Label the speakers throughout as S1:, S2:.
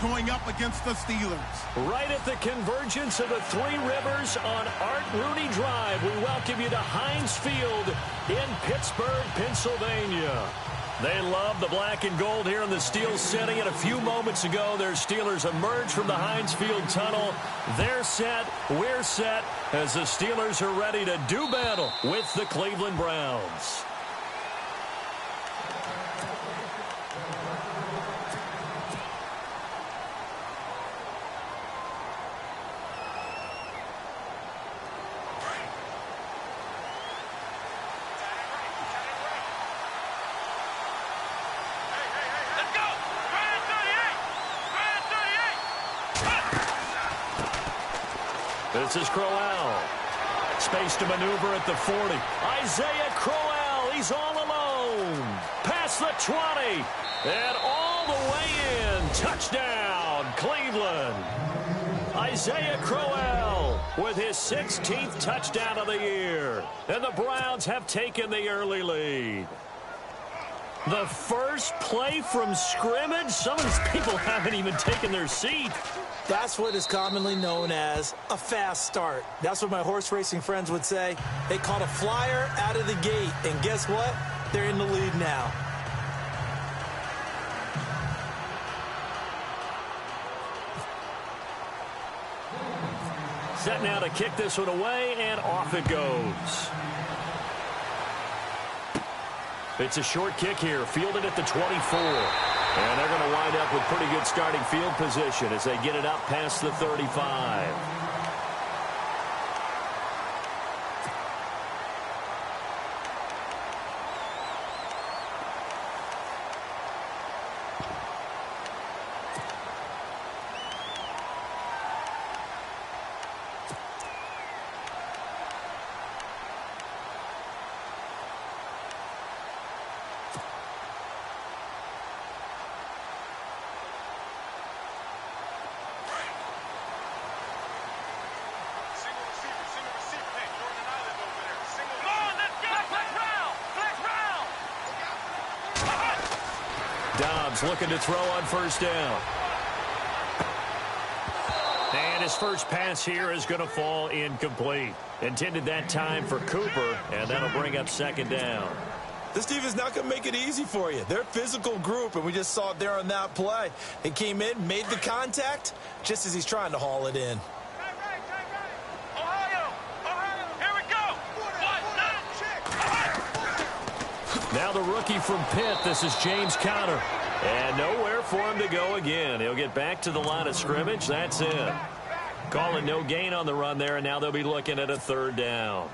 S1: going up against the Steelers.
S2: Right at the convergence of the Three Rivers on Art Rooney Drive, we welcome you to Heinz Field in Pittsburgh, Pennsylvania. They love the black and gold here in the Steel City, and a few moments ago, their Steelers emerged from the Heinz Field tunnel. They're set, we're set, as the Steelers are ready to do battle with the Cleveland Browns. This is Crowell. Space to maneuver at the 40. Isaiah Crowell, he's all alone. Past the 20. And all the way in. Touchdown, Cleveland. Isaiah Crowell with his 16th touchdown of the year. And the Browns have taken the early lead. The first play from scrimmage? Some of these people haven't even taken their seat.
S3: That's what is commonly known as a fast start. That's what my horse racing friends would say. They caught a flyer out of the gate, and guess what? They're in the lead now.
S2: Set now to kick this one away, and off it goes. It's a short kick here, fielded at the 24. And they're going to wind up with pretty good starting field position as they get it up past the 35. Dobbs looking to throw on first down. And his first pass here is going to fall incomplete. Intended that time for Cooper, and that'll bring up second down.
S3: This defense is not going to make it easy for you. They're a physical group, and we just saw it there on that play. They came in, made the contact, just as he's trying to haul it in.
S2: Now the rookie from Pitt, this is James Conner. And nowhere for him to go again. He'll get back to the line of scrimmage. That's it. Calling no gain on the run there, and now they'll be looking at a third down.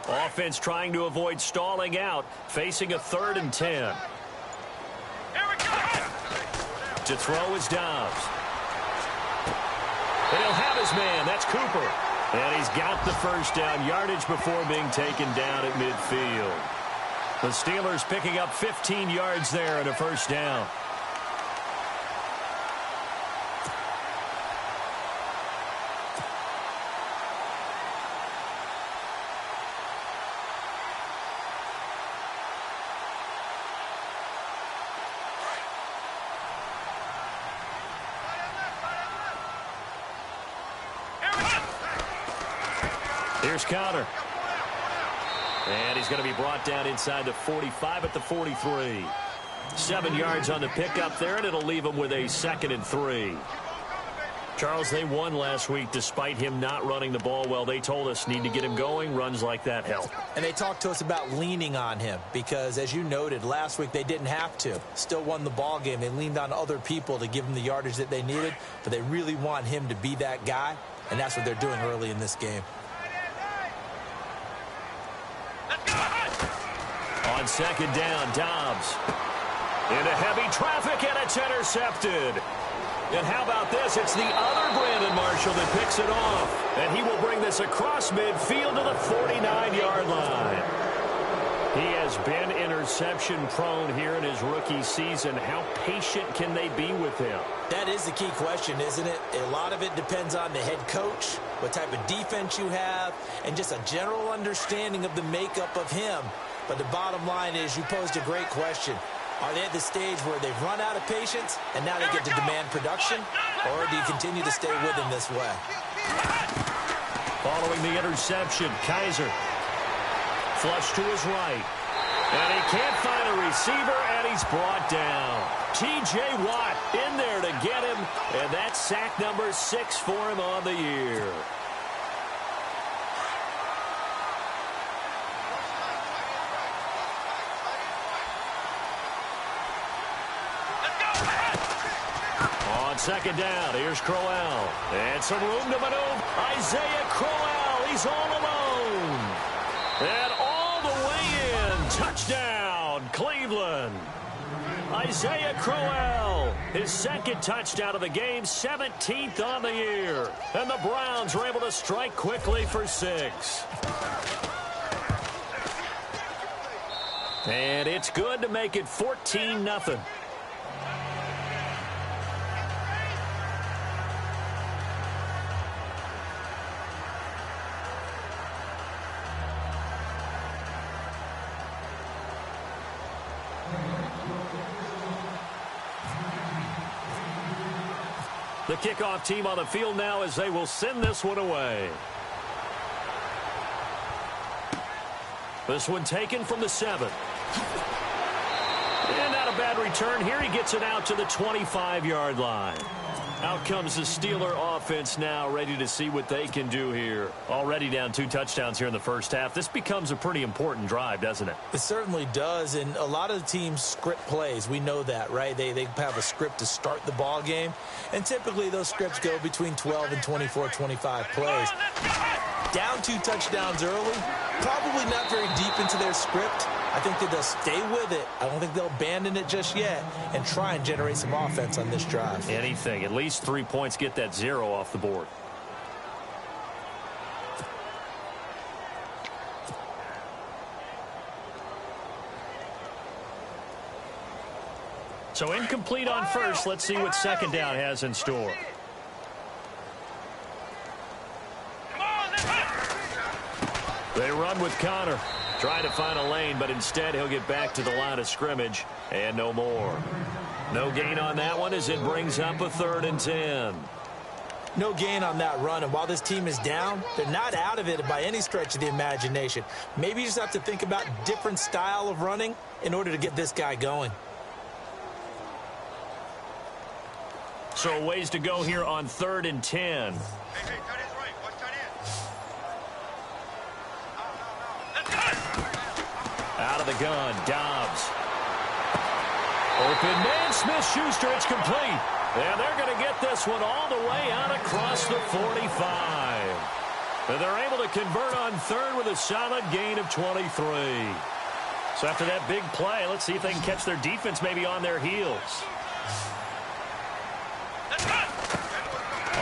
S2: Offense trying to avoid stalling out, facing a 3rd and 10.
S4: Here we go.
S2: To throw is Dobbs. And he'll have his man. That's Cooper. And he's got the first down yardage before being taken down at midfield. The Steelers picking up 15 yards there and a first down. Here's Conner. And he's going to be brought down inside the 45 at the 43. 7 yards on the pickup there, and it'll leave him with a 2nd and 3. Charles, they won last week despite him not running the ball well. They told us need to get him going. Runs like that help.
S3: And they talked to us about leaning on him because, as you noted, last week they didn't have to. Still won the ball game. They leaned on other people to give them the yardage that they needed, but they really want him to be that guy, and that's what they're doing early in this game.
S2: On second down, Dobbs into heavy traffic, and it's intercepted. And how about this? It's the other Brandon Marshall that picks it off. And he will bring this across midfield to the 49-yard been interception prone here in his rookie season. How patient can they be with him?
S3: That is the key question, isn't it? A lot of it depends on the head coach, what type of defense you have, and just a general understanding of the makeup of him. But the bottom line is, you posed a great question. Are they at the stage where they've run out of patience and now they get to demand production? Or do you continue to stay with him this way?
S2: Following the interception, Kaiser flush to his right. And he can't find a receiver, and he's brought down. T.J. Watt in there to get him, and that's sack number 6 for him on the year. On second down, here's Crowell. And some room to maneuver. Isaiah Crowell, he's all alone. And all the way in. Touchdown, Cleveland. Isaiah Crowell, his second touchdown of the game, 17th on the year. And the Browns are able to strike quickly for 6. And it's good to make it 14-0. The kickoff team on the field now as they will send this one away. This one taken from the 7. And not a bad return here. He gets it out to the 25-yard line. Out comes the Steeler offense now, ready to see what they can do here. Already down 2 touchdowns here in the first half. This becomes a pretty important drive, doesn't it?
S3: It certainly does, and a lot of the teams script plays. We know that, right? They have a script to start the ball game, and typically those scripts go between 12 and 24, 25 plays. Down 2 touchdowns early, probably not very deep into their script. I think that they'll stay with it. I don't think they'll abandon it just yet and try and generate some offense on this drive.
S2: Anything. At least 3 points, get that 0 off the board. So incomplete on first. Let's see what second down has in store. They run with Connor. Trying to find a lane, but instead he'll get back to the line of scrimmage and no more. No gain on that one as it brings up a 3rd and 10.
S3: No gain on that run, and while this team is down, they're not out of it by any stretch of the imagination. Maybe you just have to think about different style of running in order to get this guy going.
S2: So ways to go here on 3rd and 10. Out of the gun, Dobbs. Open man, Smith-Schuster, it's complete. And they're going to get this one all the way out across the 45. And they're able to convert on 3rd with a solid gain of 23. So after that big play, let's see if they can catch their defense maybe on their heels.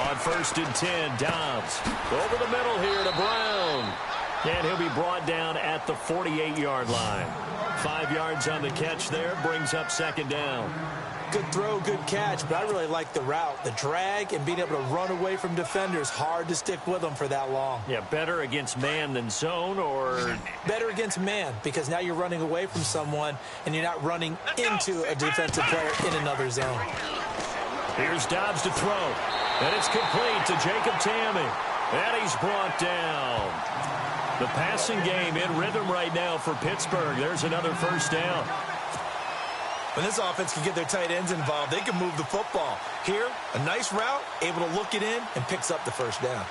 S2: On 1st and 10, Dobbs. Over the middle here to Brown. And he'll be brought down at the 48-yard line. 5 yards on the catch there, brings up 2nd down.
S3: Good throw, good catch, but I really like the route. The drag and being able to run away from defenders, hard to stick with them for that long.
S2: Yeah, better against man than zone, or?
S3: Better against man, because now you're running away from someone and you're not running into a defensive player in another zone.
S2: Here's Dobbs to throw. And it's complete to Jacob Tamme. And he's brought down. The passing game in rhythm right now for Pittsburgh. There's another 1st down.
S3: When this offense can get their tight ends involved, they can move the football. Here, a nice route, able to look it in, and picks up the 1st down.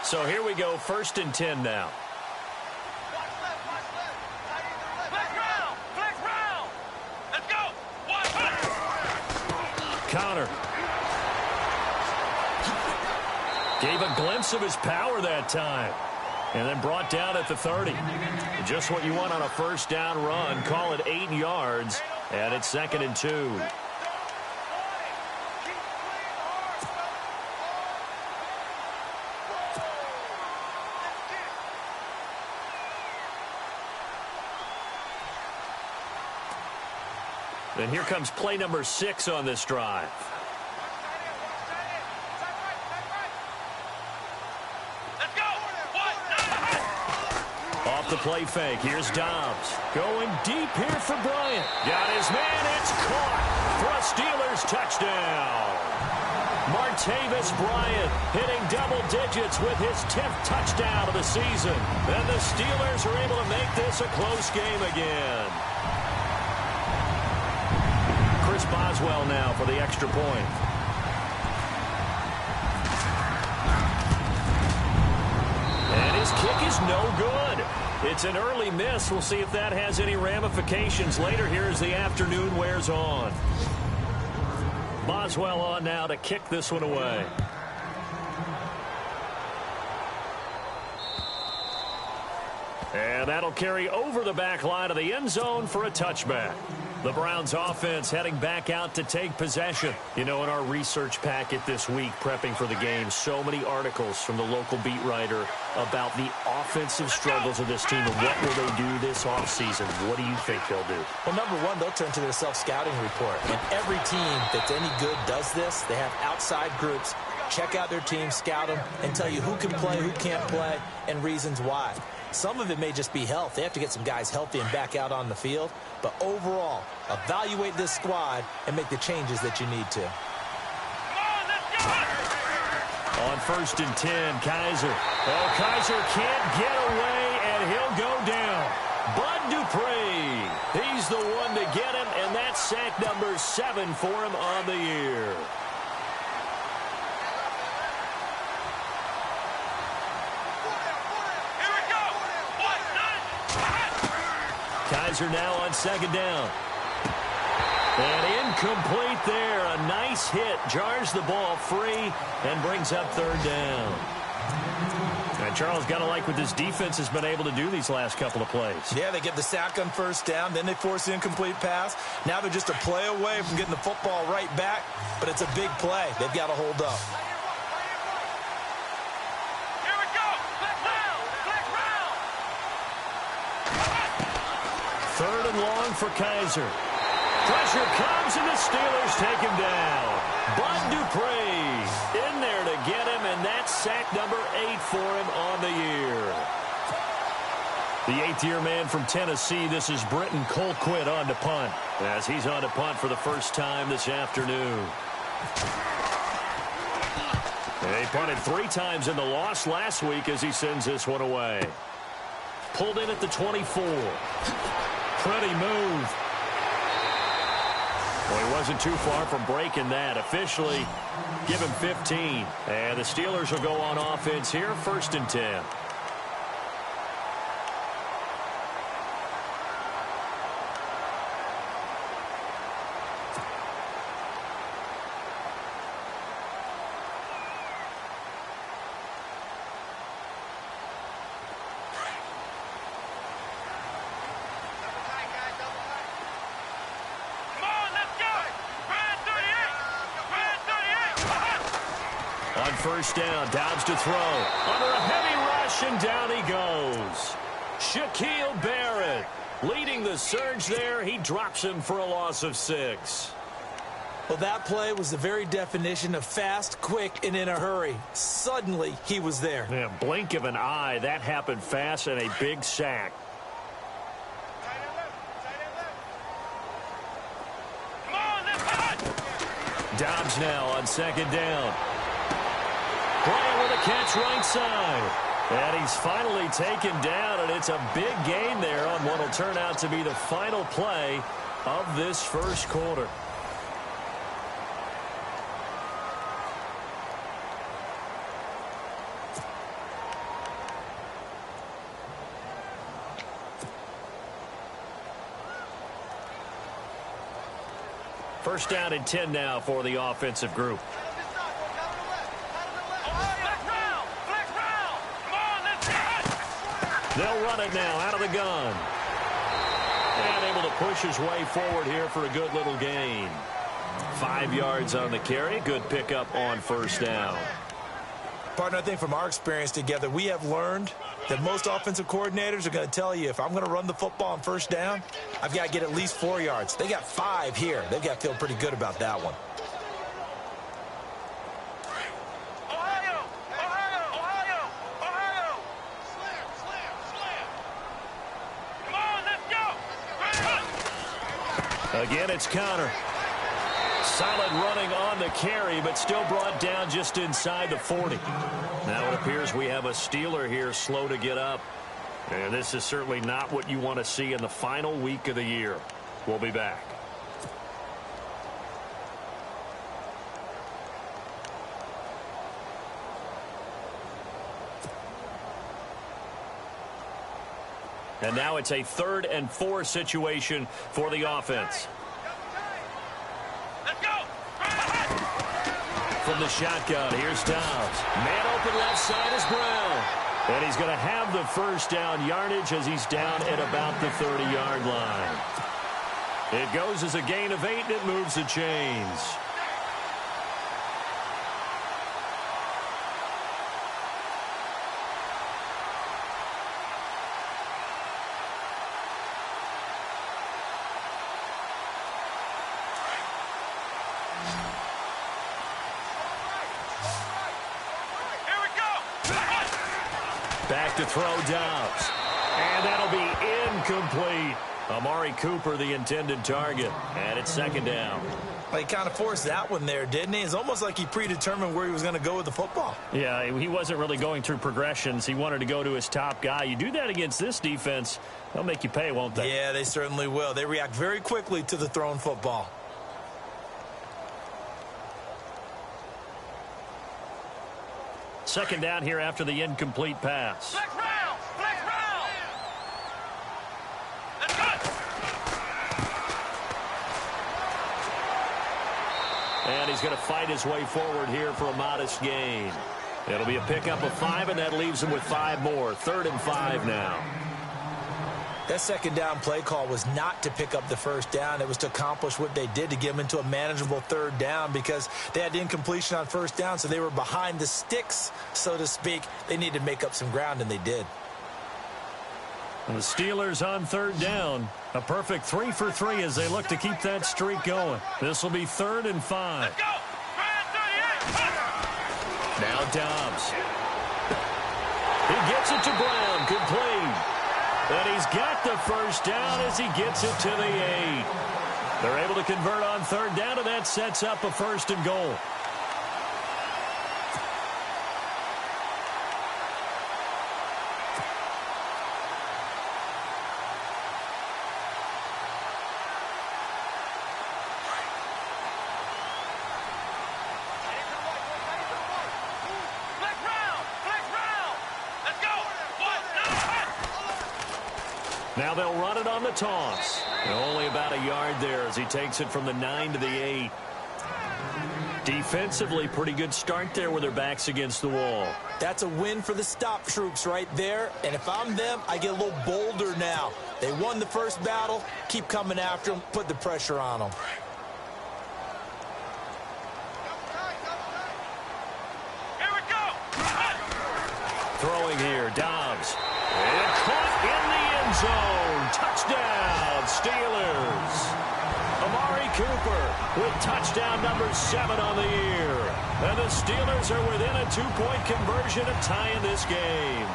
S2: So here we go, 1st and 10 now. Connor gave a glimpse of his power that time. And then brought down at the 30. Just what you want on a first down run. Call it 8 yards. And it's 2nd and 2. And here comes play number 6 on this drive. Off the play fake. Here's Dobbs. Going deep here for Bryant. Got his man. It's caught for a Steelers touchdown. Martavis Bryant hitting double digits with his 10th touchdown of the season. And the Steelers are able to make this a close game again. Chris Boswell now for the extra point. And his kick is no good. It's an early miss. We'll see if that has any ramifications later here as the afternoon wears on. Boswell on now to kick this one away. And that'll carry over the back line of the end zone for a touchback. The Browns offense heading back out to take possession. You know, in our research packet this week, prepping for the game, so many articles from the local beat writer about the offensive struggles of this team and what will they do this offseason. What do you think they'll do?
S3: Well, number one, they'll turn to their self-scouting report. And every team that's any good does this. They have outside groups. Check out their team, scout them, and tell you who can play, who can't play, and reasons why. Some of it may just be health. They have to get some guys healthy and back out on the field. But overall, evaluate this squad and make the changes that you need to.
S2: On 1st and 10, Kaiser. Oh, Kaiser can't get away, and he'll go down. Bud Dupree. He's the one to get him, and that's sack number 7 for him on the year. Kaiser now on 2nd down. And incomplete there. A nice hit. Jars the ball free and brings up 3rd down. And Charles, got to like what this defense has been able to do these last couple of plays.
S3: Yeah, they get the sack on 1st down. Then they force the incomplete pass. Now they're just a play away from getting the football right back. But it's a big play. They've got to hold up.
S2: Third and long for Kaiser. Pressure comes, and the Steelers take him down. Bud Dupree in there to get him, and that's sack number 8 for him on the year. The 8th-year man from Tennessee, this is Britton Colquitt on to punt, as he's on to punt for the first time this afternoon. They punted 3 times in the loss last week as he sends this one away. Pulled in at the 24. Pretty move. Well, he wasn't too far from breaking that. Officially, give him 15. And the Steelers will go on offense here, 1st and 10. On 1st down, Dobbs to throw. Under a heavy rush, and down he goes. Shaquille Barrett leading the surge there. He drops him for a loss of 6.
S3: Well, that play was the very definition of fast, quick, and in a hurry. Suddenly, he was there.
S2: Yeah, blink of an eye. That happened fast, and a big sack. Dobbs now on 2nd down. Bryant with a catch right side. And he's finally taken down, and it's a big gain there on what will turn out to be the final play of this first quarter. First down and 10 now for the offensive group. They'll run it now out of the gun. And able to push his way forward here for a good little gain. 5 yards on the carry. Good pickup on first down.
S3: Partner, I think from our experience together, we have learned that most offensive coordinators are going to tell you, if I'm going to run the football on first down, I've got to get at least 4 yards. They got 5 here. They've got to feel pretty good about that one.
S4: Ohio! Ohio! Ohio! Ohio! Slam! Come on, let's go!
S2: Again, it's Connor. Solid running on the carry, but still brought down just inside the 40. Now it appears we have a Steeler here slow to get up. And this is certainly not what you want to see in the final week of the year. We'll be back. And now it's a 3rd and 4 situation for the offense. From the shotgun, here's Dobbs. Man open left side is Brown. And he's going to have the first down yardage as he's down at about the 30-yard line. It goes as a gain of 8, and it moves the chains. Back to throw Dobbs. And that'll be incomplete. Amari Cooper, the intended target. And it's 2nd down.
S3: Well, he kind of forced that one there, didn't he? It's almost like he predetermined where he was going to go with the football.
S5: Yeah, he wasn't really going through progressions. He wanted to go to his top guy. You do that against this defense, they'll make you pay, won't they?
S3: Yeah, they certainly will. They react very quickly to the thrown football.
S5: Second down here after the incomplete pass.
S4: Flex round! Flex round! Let's go!
S2: And he's going to fight his way forward here for a modest gain. It'll be a pickup of 5, and that leaves him with 5 more. 3rd and 5 now.
S3: That second down play call was not to pick up the first down. It was to accomplish what they did, to get them into a manageable 3rd down, because they had incompletion on first down, so they were behind the sticks, so to speak. They needed to make up some ground, and they did.
S5: And the Steelers on 3rd down. A perfect 3 for 3 as they look to keep that streak going. This will be 3rd and 5.
S4: Let's go!
S2: Now Dobbs. He gets it to Brown. Complete. And he's got the first down as he gets it to the 8. They're able to convert on 3rd down, and that sets up a 1st and goal. Now they'll run it on the toss. And only about a yard there as he takes it from the 9 to the 8. Defensively, pretty good start there with their backs against the wall.
S3: That's a win for the stop troops right there. And if I'm them, I get a little bolder now. They won the first battle. Keep coming after them. Put the pressure on them.
S4: Here we go!
S2: Throwing here, Dobbs. And caught in the end zone. Touchdown, Steelers. Amari Cooper with touchdown number 7 on the year. And the Steelers are within a 2-point conversion of tying this game.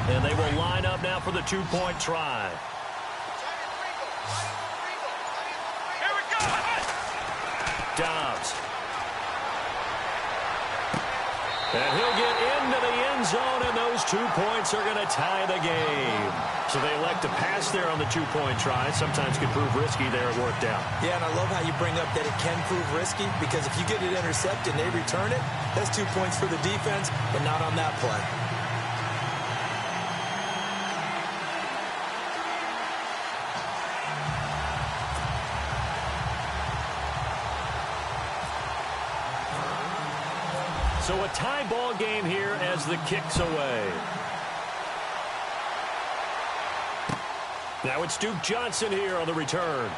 S2: And they will line up now for the 2-point try.
S4: Here we go!
S2: Dobbs. And he'll get into the end zone, and those 2 points are going to tie the game. So they elect to pass there on the 2-point try. Sometimes can prove risky there. It worked out.
S3: Yeah, and I love how you bring up that it can prove risky, because if you get it intercepted and they return it, that's 2 points for the defense, but not on that play.
S5: So a tie ball game here as the kick's away. Now it's Duke Johnson here on the return.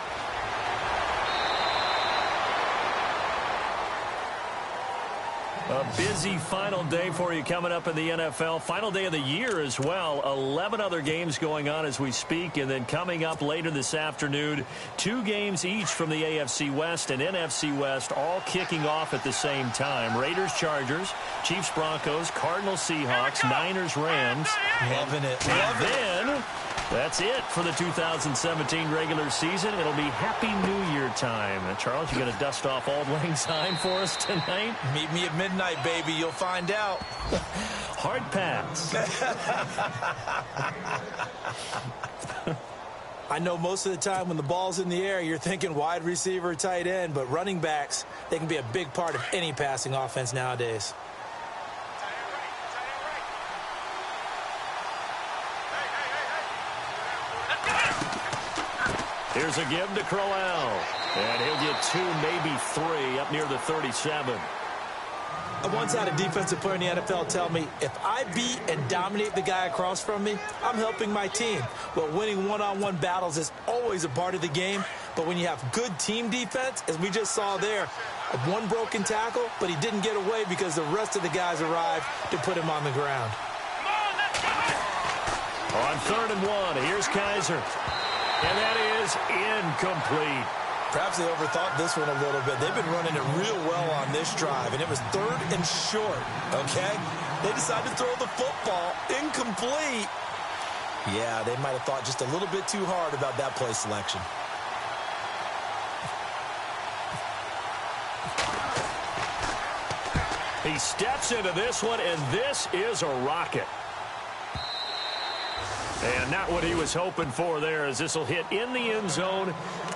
S5: A busy final day for you coming up in the NFL. Final day of the year as well. 11 other games going on as we speak. And then coming up later this afternoon, 2 games each from the AFC West and NFC West, all kicking off at the same time. Raiders, Chargers, Chiefs, Broncos, Cardinals, Seahawks, Niners, Rams.
S3: Loving it.
S5: And then that's it for the 2017 regular season. It'll be Happy New Year time. Charles, you going to dust off Auld Lang Syne for us tonight?
S3: Meet me at midnight, baby. You'll find out.
S5: Hard pass.
S3: I know most of the time when the ball's in the air, you're thinking wide receiver, tight end, but running backs, they can be a big part of any passing offense nowadays.
S5: Here's a give to Crowell. And he'll get 2, maybe 3 up near the 37.
S3: I once had a defensive player in the NFL tell me, if I beat and dominate the guy across from me, I'm helping my team. Well, winning one-on-one battles is always a part of the game, but when you have good team defense, as we just saw there, one broken tackle, but he didn't get away because the rest of the guys arrived to put him on the ground.
S5: On 3rd and 1, here's Kaiser. And that is incomplete.
S3: Perhaps they overthought this one a little bit. They've been running it real well on this drive, and it was 3rd and short, okay? They decided to throw the football incomplete. Yeah, they might have thought just a little bit too hard about that play selection.
S5: He steps into this one, and this is a rocket. And not what he was hoping for there, as this will hit in the end zone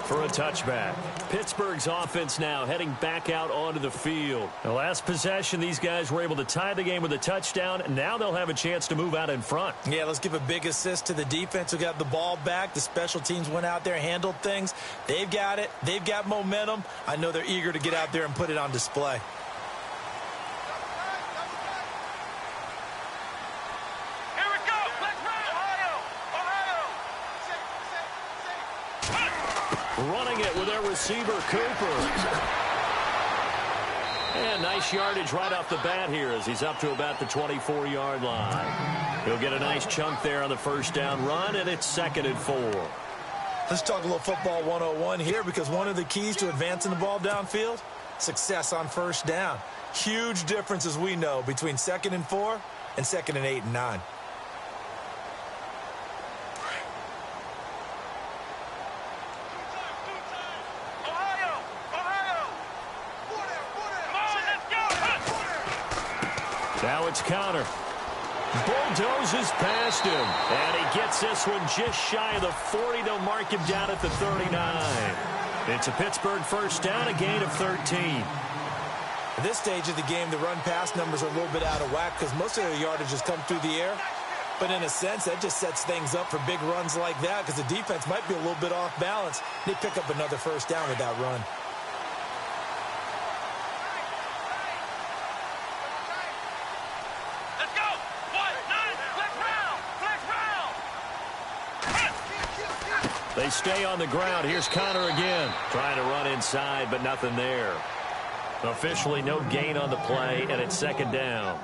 S5: for a touchback. Pittsburgh's offense now heading back out onto the field. The last possession, these guys were able to tie the game with a touchdown. Now they'll have a chance to move out in front.
S3: Yeah, let's give a big assist to the defense who got the ball back. The special teams went out there, handled things. They've got it. They've got momentum. I know they're eager to get out there and put it on display.
S5: Running it with their receiver, Cooper. And nice yardage right off the bat here as he's up to about the 24-yard line. He'll get a nice chunk there on the first down run, and it's 2nd and 4.
S3: Let's talk a little football 101 here, because one of the keys to advancing the ball downfield, success on first down. Huge difference, as we know, between 2nd and 4 and 2nd and 8 and 9.
S5: Now it's Connor. Bulldozes past him. And he gets this one just shy of the 40. They'll mark him down at the 39. It's a Pittsburgh first down, a gain of 13.
S3: At this stage of the game, the run-pass numbers are a little bit out of whack because most of their yardage has come through the air. But in a sense, that just sets things up for big runs like that because the defense might be a little bit off balance. They pick up another first down with that run.
S5: They stay on the ground. Here's Connor again. Trying to run inside, but nothing there. Officially no gain on the play, and it's 2nd down.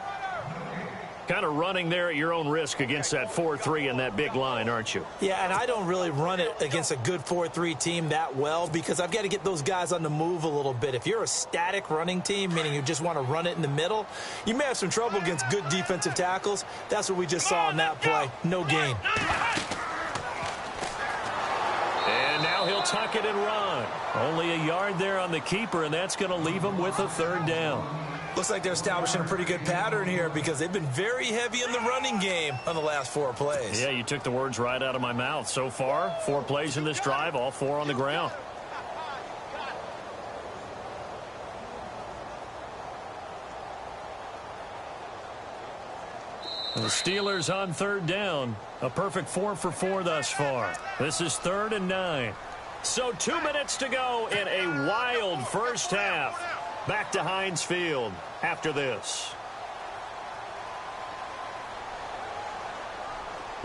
S5: Kind of running there at your own risk against that 4-3 and that big line, aren't you?
S3: Yeah, and I don't really run it against a good 4-3 team that well because I've got to get those guys on the move a little bit. If you're a static running team, meaning you just want to run it in the middle, you may have some trouble against good defensive tackles. That's what we just saw on that play. No gain.
S5: And now he'll tuck it and run. Only a yard there on the keeper, and that's going to leave him with a 3rd down.
S3: Looks like they're establishing a pretty good pattern here because they've been very heavy in the running game on the last 4 plays.
S5: Yeah, you took the words right out of my mouth. So far, 4 plays in this drive, all 4 on the ground. The Steelers on 3rd down. A perfect 4 for 4 thus far. This is 3rd and 9. So 2 minutes to go in a wild first half. Back to Heinz Field after this.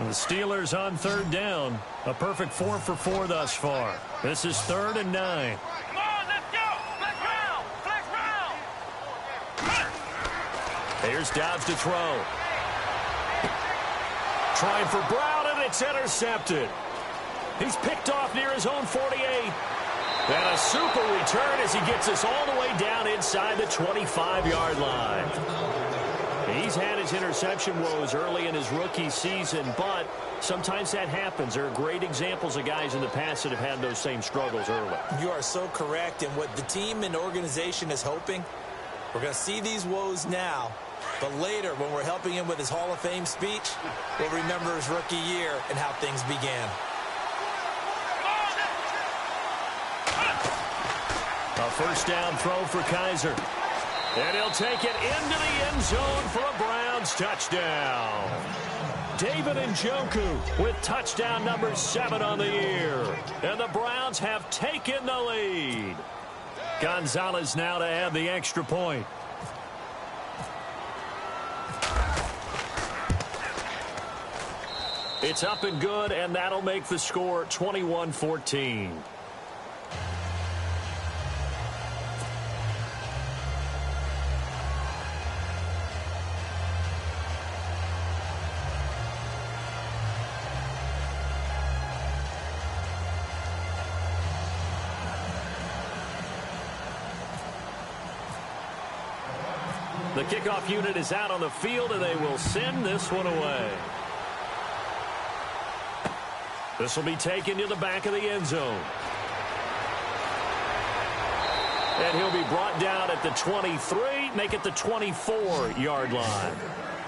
S5: The Steelers on third down. A perfect 4 for 4 thus far. This is 3rd and 9.
S4: Come on, let's go. Flex round. Flex round.
S5: Here's Dobbs to throw. Trying for Brown, and it's intercepted. He's picked off near his own 48. And a super return as he gets us all the way down inside the 25-yard line. He's had his interception woes early in his rookie season, but sometimes that happens. There are great examples of guys in the past that have had those same struggles early.
S3: You are so correct. And what the team and organization is hoping, we're going to see these woes now, but later when we're helping him with his Hall of Fame speech, we'll remember his rookie year and how things began.
S5: A first down throw for Kaiser. And he'll take it into the end zone for a Browns touchdown. David Njoku with touchdown number 7 on the year. And the Browns have taken the lead. Gonzalez now to add the extra point. It's up and good, and that'll make the score 21-14. The kickoff unit is out on the field, and they will send this one away. This will be taken to the back of the end zone. And he'll be brought down at the 23, make it the 24-yard line.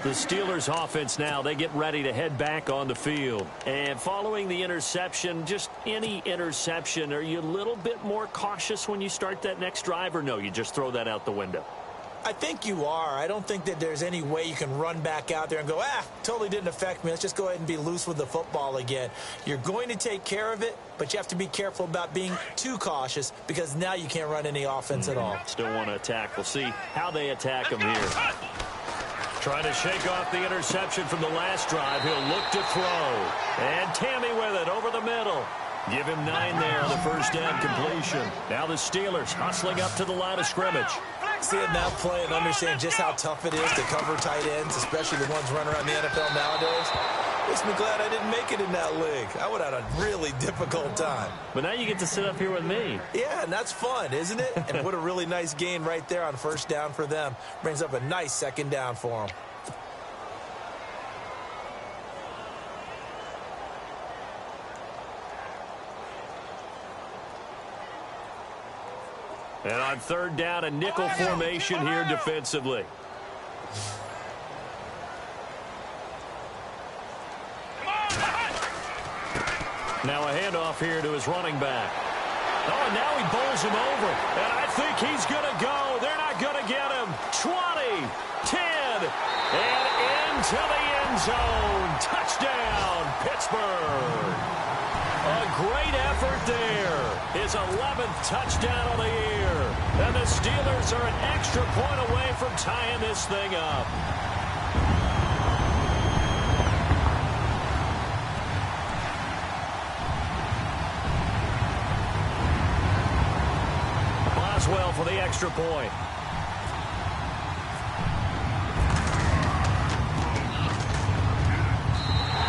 S5: The Steelers offense now, they get ready to head back on the field. And following the interception, just any interception, are you a little bit more cautious when you start that next drive, or no, you just throw that out the window?
S3: I think you are. I don't think that there's any way you can run back out there and go, totally didn't affect me. Let's just go ahead and be loose with the football again. You're going to take care of it, but you have to be careful about being too cautious because now you can't run any offense at all.
S5: Still want to attack. We'll see how they attack him here. Trying to shake off the interception from the last drive. He'll look to throw. And Tammy with it over the middle. Give him 9 there on the first down completion. Now the Steelers hustling up to the line of scrimmage.
S3: Seeing that play and understand just how tough it is to cover tight ends, especially the ones running around the NFL nowadays, makes me glad I didn't make it in that league. I would have had a really difficult time.
S5: But now you get to sit up here with me.
S3: Yeah, and that's fun, isn't it? And what a really nice gain right there on first down for them. Brings up a nice second down for them.
S5: And on third down, a nickel formation here defensively. Now a handoff here to his running back. Oh, and now he bowls him over. And I think he's going to go. They're not going to get him. 20, 10, and into the end zone. Touchdown, Pittsburgh. A great effort there. His 11th touchdown of the year. And the Steelers are an extra point away from tying this thing up. Boswell for the extra point.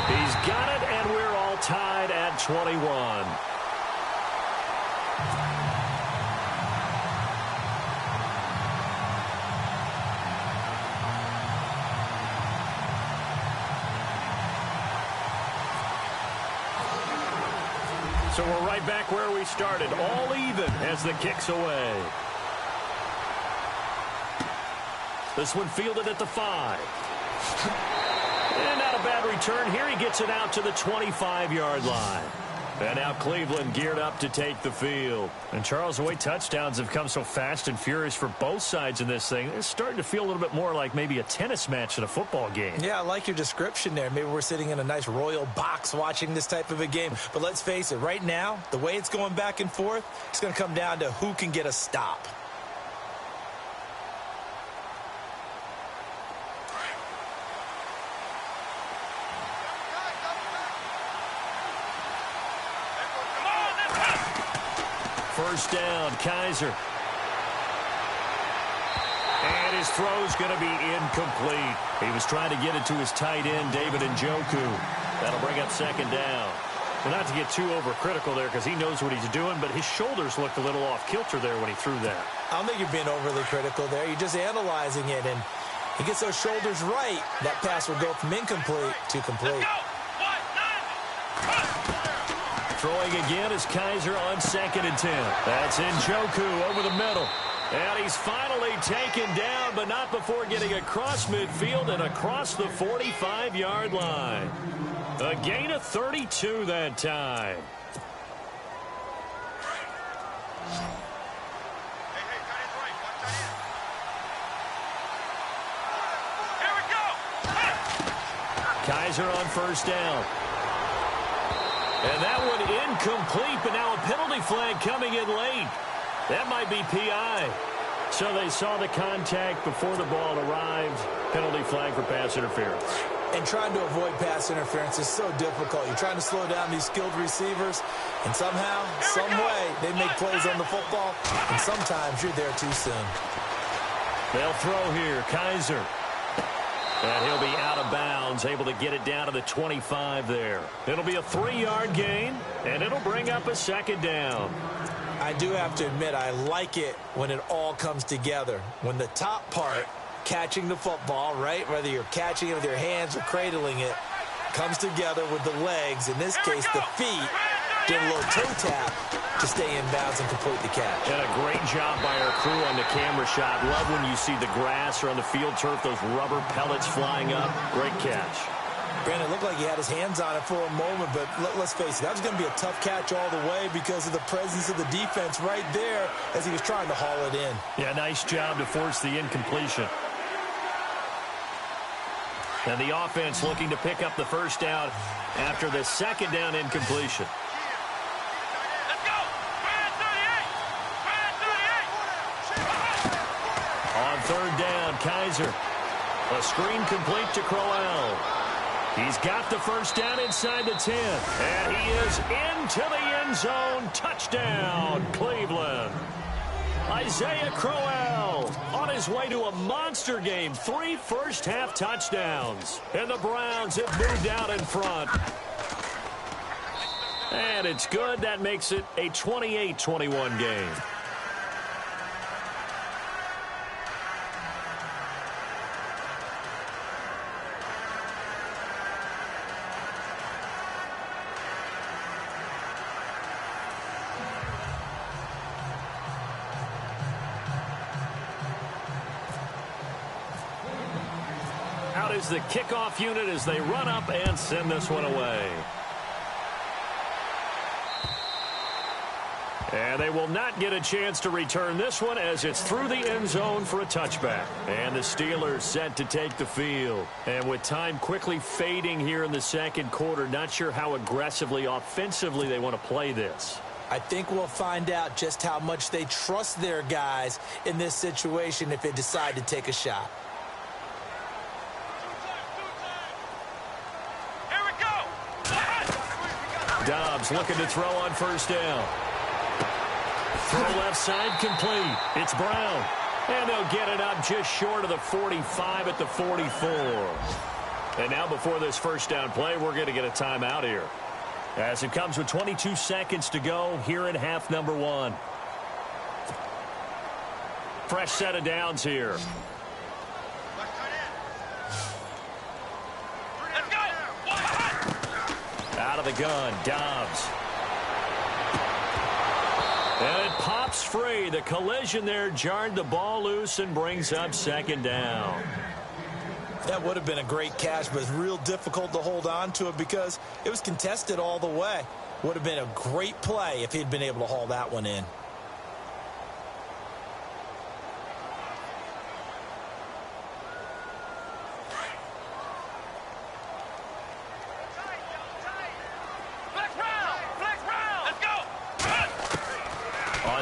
S5: He's got it, and we're all tied at 21. So we're right back where we started, all even as the kick's away. This one fielded at the 5. And not a bad return. Here he gets it out to the 25-yard line. And now Cleveland geared up to take the field. And, Charles, the way touchdowns have come so fast and furious for both sides in this thing, it's starting to feel a little bit more like maybe a tennis match in a football game. Yeah, I like your description there. Maybe we're sitting in a nice royal box watching this type of a game. But let's face it, right now, the way it's going back and forth, it's going to come down to who can get a stop. first down. Kaiser. And his throw's going to be incomplete. He was trying to get it to his tight end, David Njoku. That'll bring up second down. Well, not to get too overcritical there because he knows what he's doing, but his shoulders looked a little off kilter there when he threw that.
S3: I don't think you're being overly critical there. You're just analyzing it, and he gets those shoulders right. That pass will go from incomplete to complete.
S5: Throwing again is Kaiser on 2nd and 10. That's Njoku over the middle. And he's finally taken down, but not before getting across midfield and across the 45-yard line. A gain of 32 that time.
S4: Here we go.
S5: Kaiser on first down. And that one incomplete, but now a penalty flag coming in late. That might be PI. So they saw the contact before the ball arrived. Penalty flag for pass interference.
S3: And trying to avoid pass interference is so difficult. You're trying to slow down these skilled receivers, and somehow, some way, they make plays on the football, and sometimes you're there too soon.
S5: They'll throw here. Kaiser. And he'll be out of bounds, able to get it down to the 25 there. It'll be a 3-yard gain, and it'll bring up a second down.
S3: I do have to admit, I like it when it all comes together. When the top part, catching the football, right, whether you're catching it with your hands or cradling it, comes together with the legs, in this case the feet, get a little toe tap to stay in bounds and complete the catch.
S5: And a great job by our crew on the camera shot. Love when you see the grass or on the field turf, those rubber pellets flying up. Great catch.
S3: Brandon, it looked like he had his hands on it for a moment, but let's face it, that was going to be a tough catch all the way because of the presence of the defense right there as he was trying to haul it in.
S5: Yeah, nice job to force the incompletion. And the offense looking to pick up the first down after the second down incompletion.
S4: Let's go. Brand 38.
S5: On third down, Kaiser. A screen complete to Crowell. He's got the first down inside the 10. And he is into the end zone. Touchdown, Cleveland. Isaiah Crowell on his way to a monster game. 3 first-half touchdowns. And the Browns have moved out in front. And it's good. That makes it a 28-21 game. Out is the kickoff unit as they run up and send this one away. And they will not get a chance to return this one as it's through the end zone for a touchback. And the Steelers set to take the field. And with time quickly fading here in the second quarter, not sure how aggressively, offensively they want to play this.
S3: I think we'll find out just how much they trust their guys in this situation if they decide to take a shot.
S5: Dobbs looking to throw on first down. Throw left side complete. It's Brown. And they'll get it up just short of the 45 at the 44. And now before this first down play, we're going to get a timeout here. As it comes with 22 seconds to go here in half number 1. Fresh set of downs here. Out of the gun, Dobbs. And it pops free. The collision there jarred the ball loose and brings up second down.
S3: That would have been a great catch, but it's real difficult to hold on to it because it was contested all the way. Would have been a great play if he'd been able to haul that one in.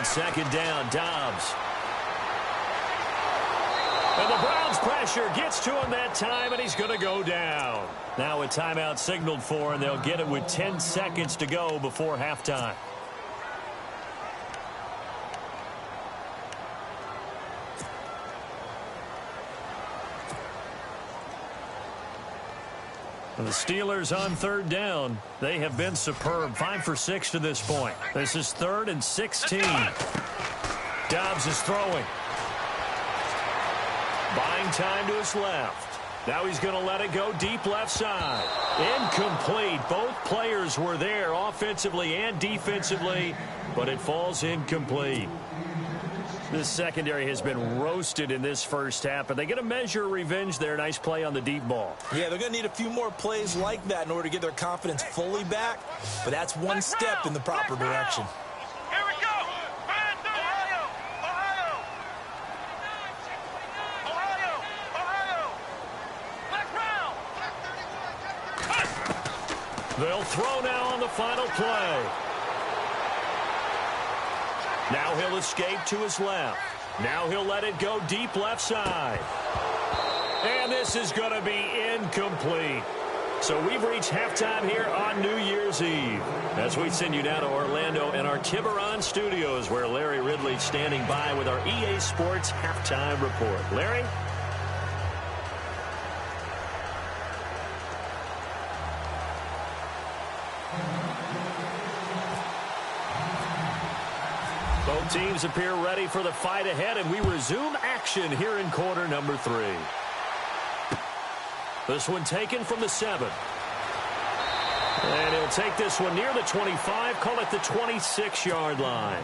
S5: Second down, Dobbs. And the Browns pressure gets to him that time, and he's going to go down. Now a timeout signaled for, and they'll get it with 10 seconds to go before halftime. The Steelers on third down. They have been superb. 5 for 6 to this point. This is 3rd and 16. Dobbs is throwing. Buying time to his left. Now he's going to let it go deep left side. Incomplete. Both players were there offensively and defensively, but it falls incomplete. This secondary has been roasted in this first half, but they get a measure of revenge there. Nice play on the deep ball.
S3: Yeah, they're going to need a few more plays like that in order to get their confidence fully back, but that's one step in the proper direction.
S4: Here we go. Ohio. Black round.
S5: They'll throw now on the final play. Now he'll escape to his left. Now he'll let it go deep left side. And this is going to be incomplete. So we've reached halftime here on New Year's Eve. As we send you down to Orlando and our Tiburon studios, where Larry Ridley's standing by with our EA Sports halftime report. Larry? Both teams appear ready for the fight ahead, and we resume action here in quarter number 3. This one taken from the 7. And he'll take this one near the 25, call it the 26-yard line.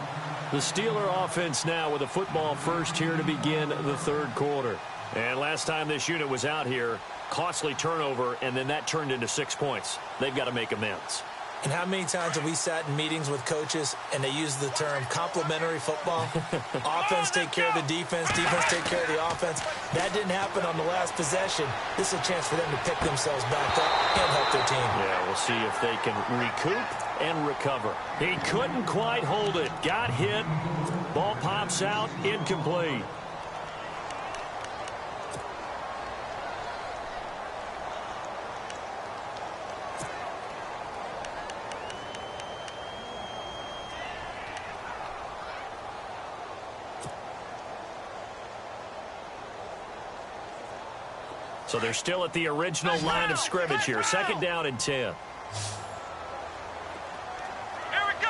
S5: The Steeler offense now with a football first here to begin the third quarter. And last time this unit was out here, costly turnover, and then that turned into 6 points. They've got to make amends.
S3: And how many times have we sat in meetings with coaches and they use the term complementary football? Offense take care of the defense, defense take care of the offense. That didn't happen on the last possession. This is a chance for them to pick themselves back up and help their team.
S5: Yeah, we'll see if they can recoup and recover. He couldn't quite hold it. Got hit. Ball pops out. Incomplete. So they're still at the original line of scrimmage here. 2nd down and 10.
S4: Here we go.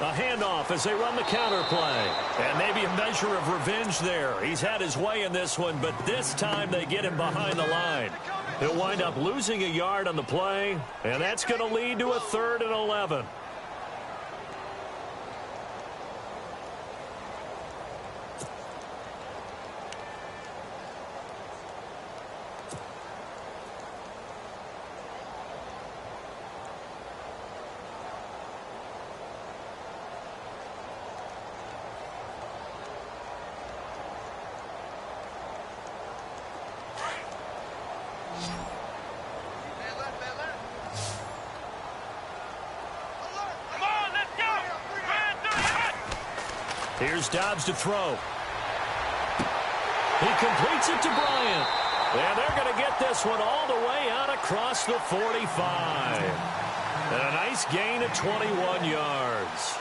S5: A handoff as they run the counter play. And maybe a measure of revenge there. He's had his way in this one, but this time they get him behind the line. He'll wind up losing a yard on the play, and that's going to lead to a 3rd and 11. Here's Dobbs to throw. He completes it to Bryant. And they're going to get this one all the way out across the 45. And a nice gain of 21 yards.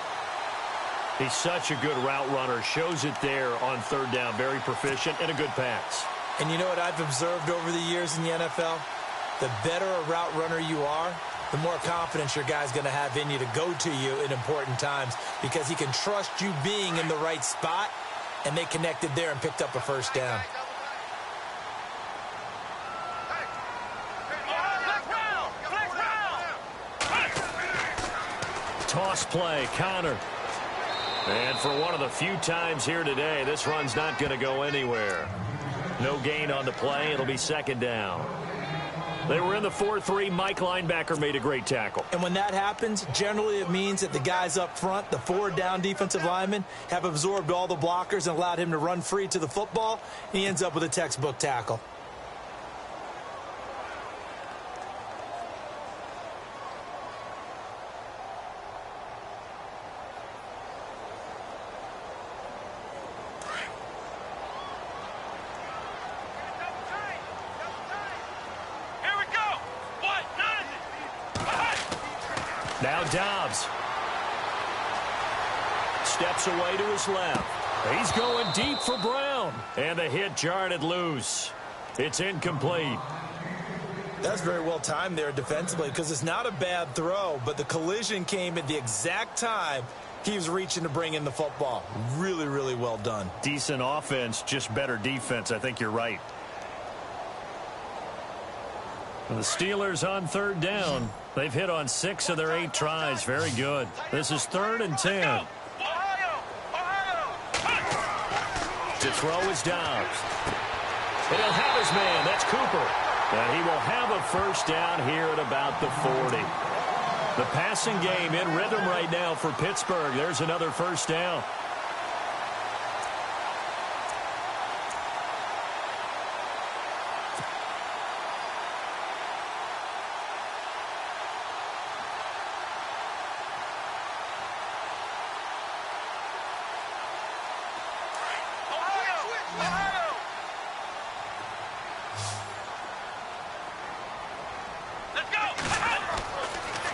S5: He's such a good route runner. Shows it there on 3rd down. Very proficient and a good pass.
S3: And you know what I've observed over the years in the NFL? The better a route runner you are, the more confidence your guy's going to have in you to go to you in important times, because he can trust you being in the right spot, and they connected there and picked up a 1st down.
S5: Toss play, counter. And for one of the few times here today, this run's not going to go anywhere. No gain on the play. It'll be 2nd down. They were in the 4-3. Mike linebacker made a great tackle.
S3: And when that happens, generally it means that the guys up front, the 4-down defensive linemen, have absorbed all the blockers and allowed him to run free to the football. He ends up with a textbook tackle.
S5: Now Dobbs steps away to his left. He's going deep for Brown. And the hit jarred it loose. It's incomplete.
S3: That's very well timed there defensively because it's not a bad throw, but the collision came at the exact time he was reaching to bring in the football. Really, really well done.
S5: Decent offense, just better defense. I think you're right. And the Steelers on third down. They've hit on 6 of their 8 tries. Very good. This is 3rd and 10. To throw is Dobbs. And he'll have his man. That's Cooper. And he will have a first down here at about the 40. The passing game in rhythm right now for Pittsburgh. There's another first down.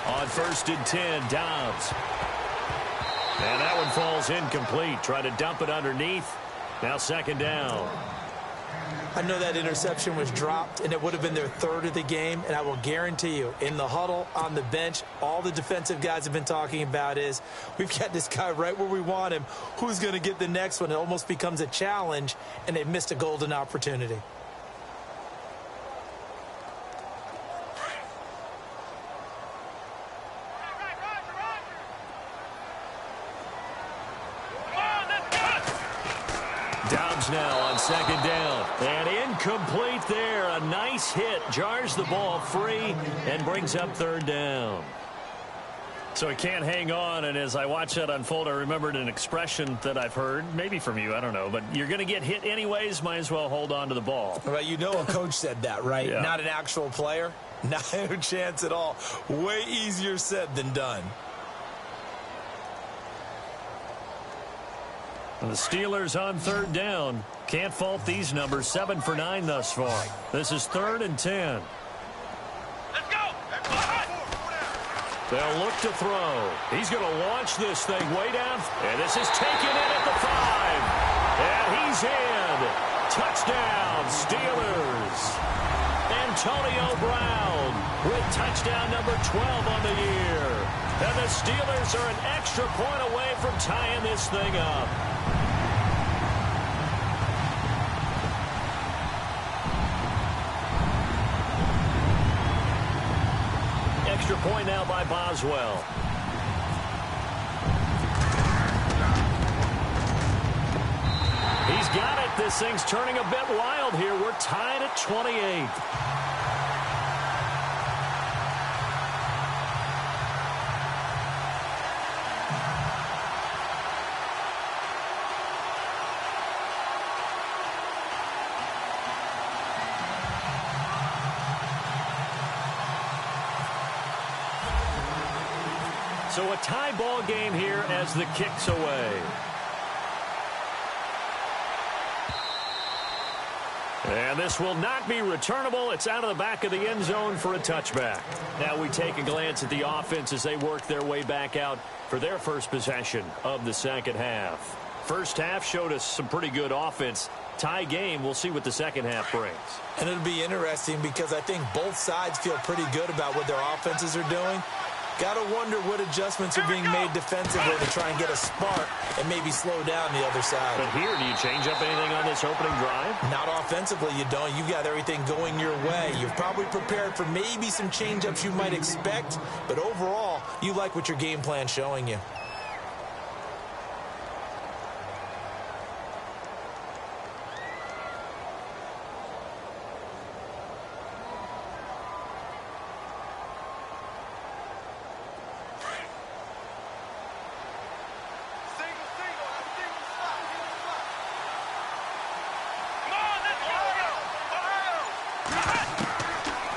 S5: On 1st and 10, Dobbs. And that one falls incomplete. Try to dump it underneath. Now 2nd down.
S3: I know that interception was dropped, and it would have been their 3rd of the game, and I will guarantee you, in the huddle, on the bench, all the defensive guys have been talking about is, we've got this guy right where we want him. Who's going to get the next one? It almost becomes a challenge, and they missed a golden opportunity.
S5: Dobbs now on 2nd down. And incomplete there. A nice hit. Jars the ball free and brings up 3rd down. So he can't hang on, and as I watch that unfold, I remembered an expression that I've heard, maybe from you, I don't know, but you're going to get hit anyways, might as well hold on to the ball.
S3: Well, you know a coach said that, right?
S5: Yeah.
S3: Not an actual player. Not a chance at all. Way easier said than done.
S5: The Steelers on 3rd down. Can't fault these numbers. 7 for 9 thus far. This is 3rd and 10.
S4: Let's go.
S5: They'll look to throw. He's going to launch this thing way down. And this is taken in at the 5. And he's in. Touchdown, Steelers. Antonio Brown with touchdown number 12 on the year. And the Steelers are an extra point away from tying this thing up. Extra point now by Boswell. He's got it. This thing's turning a bit wild here. We're tied at 28. So a tie ball game here as the kick's away. And this will not be returnable. It's out of the back of the end zone for a touchback. Now we take a glance at the offense as they work their way back out for their first possession of the 2nd half. First half showed us some pretty good offense. Tie game, we'll see what the 2nd half brings.
S3: And it'll be interesting because I think both sides feel pretty good about what their offenses are doing. Got to wonder what adjustments are being made defensively to try and get a spark and maybe slow down the other side.
S5: But here, do you change up anything on this opening drive?
S3: Not offensively, you don't. You've got everything going your way. You've probably prepared for maybe some change-ups you might expect, but overall, you like what your game plan's showing you.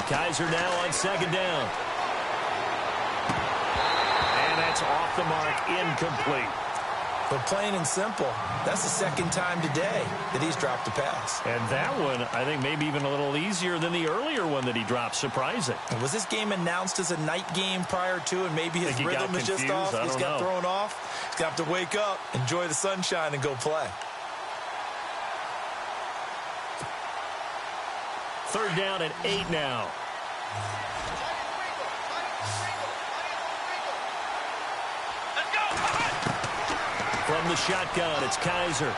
S5: Kaiser now on 2nd down. And that's off the mark, incomplete.
S3: But plain and simple, that's the 2nd time today that he's dropped a pass.
S5: And that one, I think, maybe even a little easier than the earlier one that he dropped. Surprising.
S3: And was this game announced as a night game prior to, and maybe his rhythm is just off? He's got thrown off. He's got to wake up, enjoy the sunshine, and go play.
S5: 3rd down and 8 now. From the shotgun, it's Kaiser.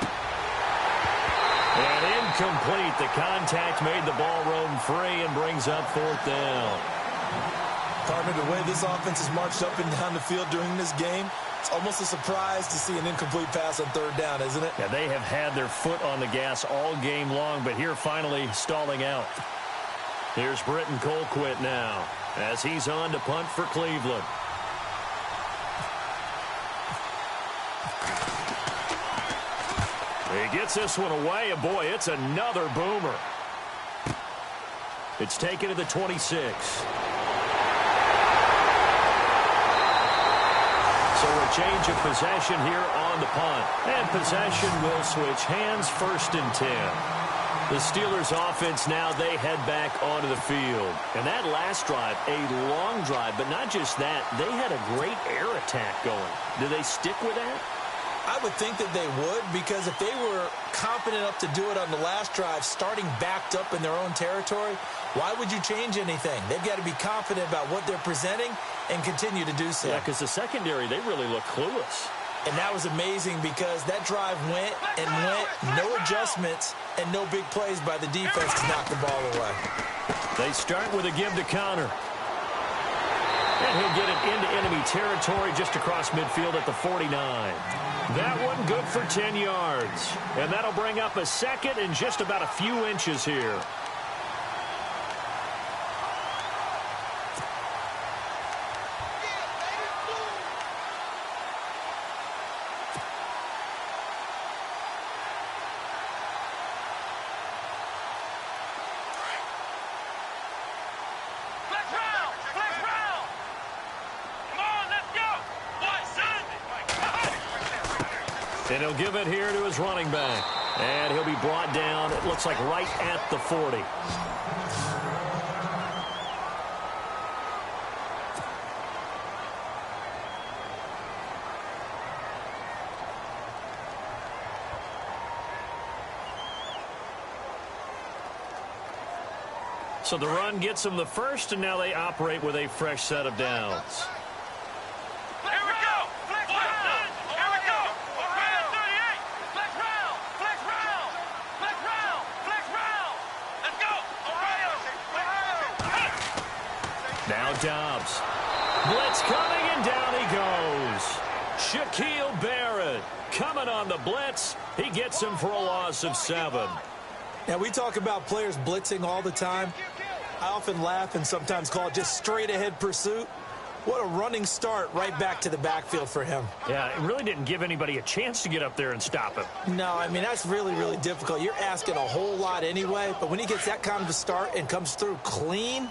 S5: And incomplete. The contact made the ball roam free and brings up 4th down.
S3: Partner, the way this offense has marched up and down the field during this game, it's almost a surprise to see an incomplete pass on 3rd down, isn't it?
S5: Yeah, they have had their foot on the gas all game long, but here finally stalling out. Here's Britton Colquitt now as he's on to punt for Cleveland. He gets this one away, and boy, it's another boomer. It's taken to the 26. So a change of possession here on the punt. And possession will switch hands, 1st and 10. The Steelers offense now, they head back onto the field. And that last drive, a long drive, but not just that, they had a great air attack going. Do they stick with that?
S3: I would think that they would, because if they were confident enough to do it on the last drive, starting backed up in their own territory, why would you change anything? They've got to be confident about what they're presenting and continue to do so.
S5: Yeah, because the secondary, they really look clueless.
S3: And that was amazing because that drive went and went, no adjustments and no big plays by the defense to knock the ball away.
S5: They start with a give to Connor. And he'll get it into enemy territory just across midfield at the 49. That one good for 10 yards. And that'll bring up a 2nd and just about a few inches here. And he'll give it here to his running back. And he'll be brought down, it looks like right at the 40. So the run gets them the 1st, and now they operate with a fresh set of downs. Dobbs. Blitz coming, and down he goes. Shaquille Barrett coming on the blitz. He gets him for a loss of 7.
S3: Now, we talk about players blitzing all the time. I often laugh and sometimes call it just straight-ahead pursuit. What a running start right back to the backfield for him.
S5: Yeah, it really didn't give anybody a chance to get up there and stop him.
S3: No, I mean, that's really, really difficult. You're asking a whole lot anyway, but when he gets that kind of a start and comes through clean,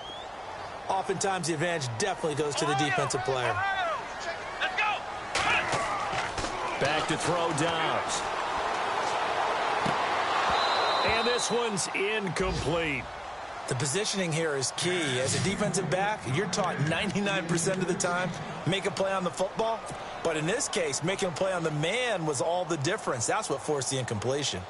S3: oftentimes the advantage definitely goes to the defensive player.
S5: Back to throw Dobbs. And this one's incomplete.
S3: The positioning here is key. As a defensive back, you're taught 99% of the time, make a play on the football. But in this case, making a play on the man was all the difference. That's what forced the incompletion.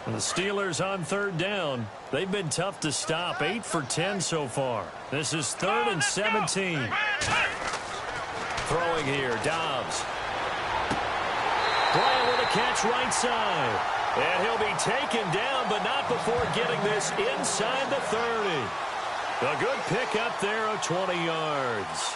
S5: And the Steelers on 3rd down. They've been tough to stop. 8 for 10 so far. This is 3rd and 17. Throwing here, Dobbs. Bryant with a catch right side. And he'll be taken down, but not before getting this inside the 30. A good pickup there of 20 yards.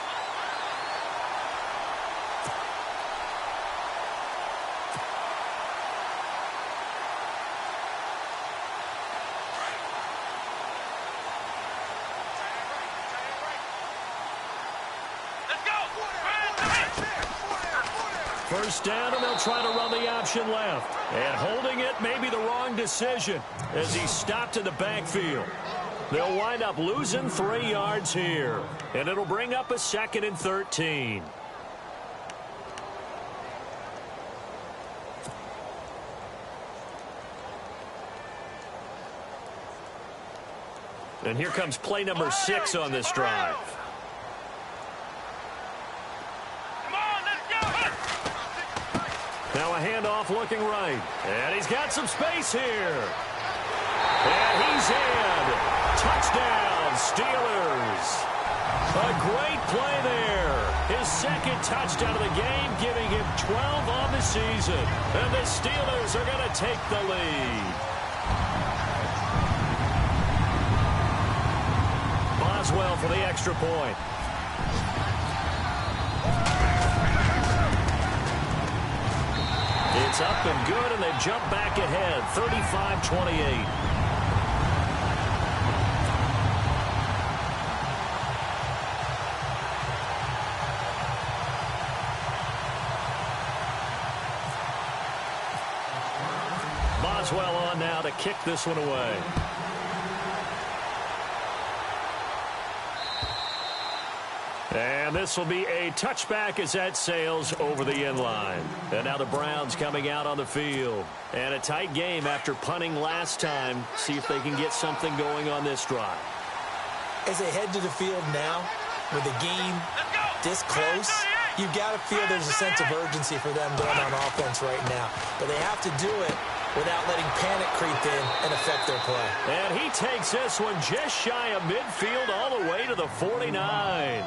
S5: First down, and they'll try to run the option left. And holding it may be the wrong decision as he stopped in the backfield. They'll wind up losing 3 yards here. And it'll bring up a 2nd and 13. And here comes play number 6 on this drive. Now a handoff looking right. And he's got some space here. And he's in. Touchdown, Steelers. A great play there. His second touchdown of the game, giving him 12 on the season. And the Steelers are going to take the lead. Boswell for the extra point. It's up and good, and they jump back ahead, 35-28. Boswell on now to kick this one away. And this will be a touchback as that sails over the end line. And now the Browns coming out on the field. And a tight game after punting last time. See if they can get something going on this drive.
S3: As they head to the field now, with the game this close, you've got to feel there's a sense of urgency for them going on offense right now. But they have to do it without letting panic creep in and affect their play.
S5: And he takes this one just shy of midfield all the way to the 49.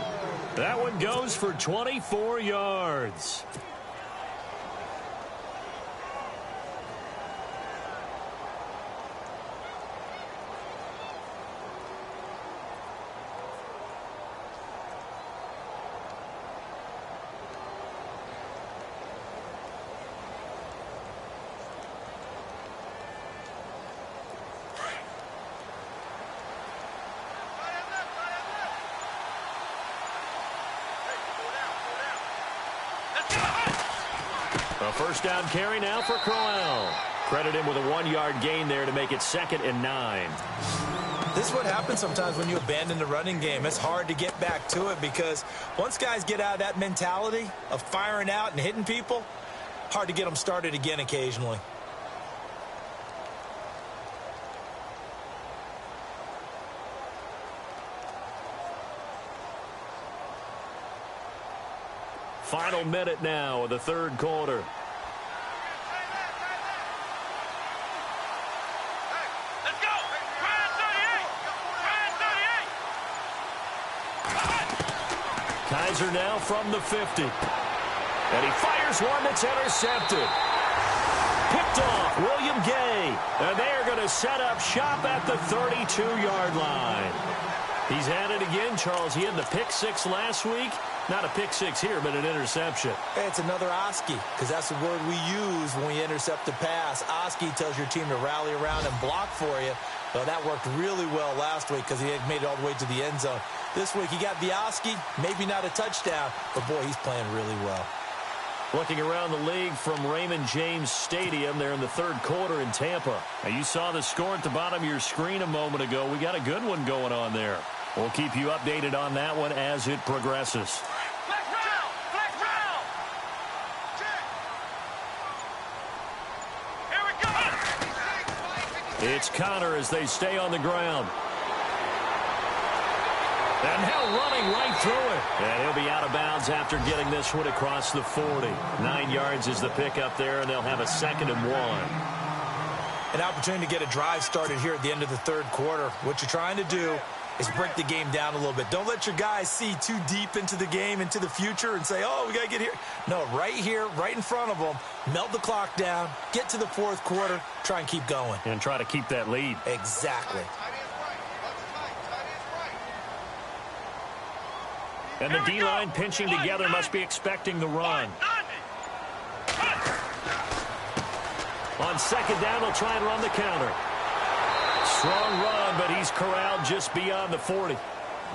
S5: That one goes for 24 yards. A first down carry now for Crowell. Credit him with a 1-yard gain there to make it 2nd and 9.
S3: This is what happens sometimes when you abandon the running game. It's hard to get back to it because once guys get out of that mentality of firing out and hitting people, hard to get them started again occasionally.
S5: Final minute now of the third quarter.
S4: Let's go!
S5: Kaiser now from the 50. And he fires one that's intercepted. Picked off, William Gay. And they are going to set up shop at the 32-yard line. He's had it again, Charles. He had the pick 6 last week. Not a pick 6 here, but an interception.
S3: Hey, it's another Oski, because that's the word we use when we intercept a pass. Oski tells your team to rally around and block for you. Well, that worked really well last week because he had made it all the way to the end zone. This week, he got the Oski, maybe not a touchdown, but, boy, he's playing really well.
S5: Looking around the league from Raymond James Stadium there in the third quarter in Tampa. Now, you saw the score at the bottom of your screen a moment ago. We got a good one going on there. We'll keep you updated on that one as it progresses.
S4: Flex round! Flex round! Here we go!
S5: It's Connor as they stay on the ground. And now running right through it. And he'll be out of bounds after getting this one across the 40. 9 yards is the pickup there, and they'll have a 2nd and 1.
S3: An opportunity to get a drive started here at the end of the third quarter. What you're trying to do is break the game down a little bit. Don't let your guys see too deep into the game, into the future, and say, oh, we got to get here. No, right here, right in front of them, melt the clock down, get to the fourth quarter, try and keep going.
S5: And try to keep that lead.
S3: Exactly.
S5: And the D-line pinching together must be expecting the run. On 2nd down, they'll try and run the counter. Strong run, but he's corralled just beyond the 40.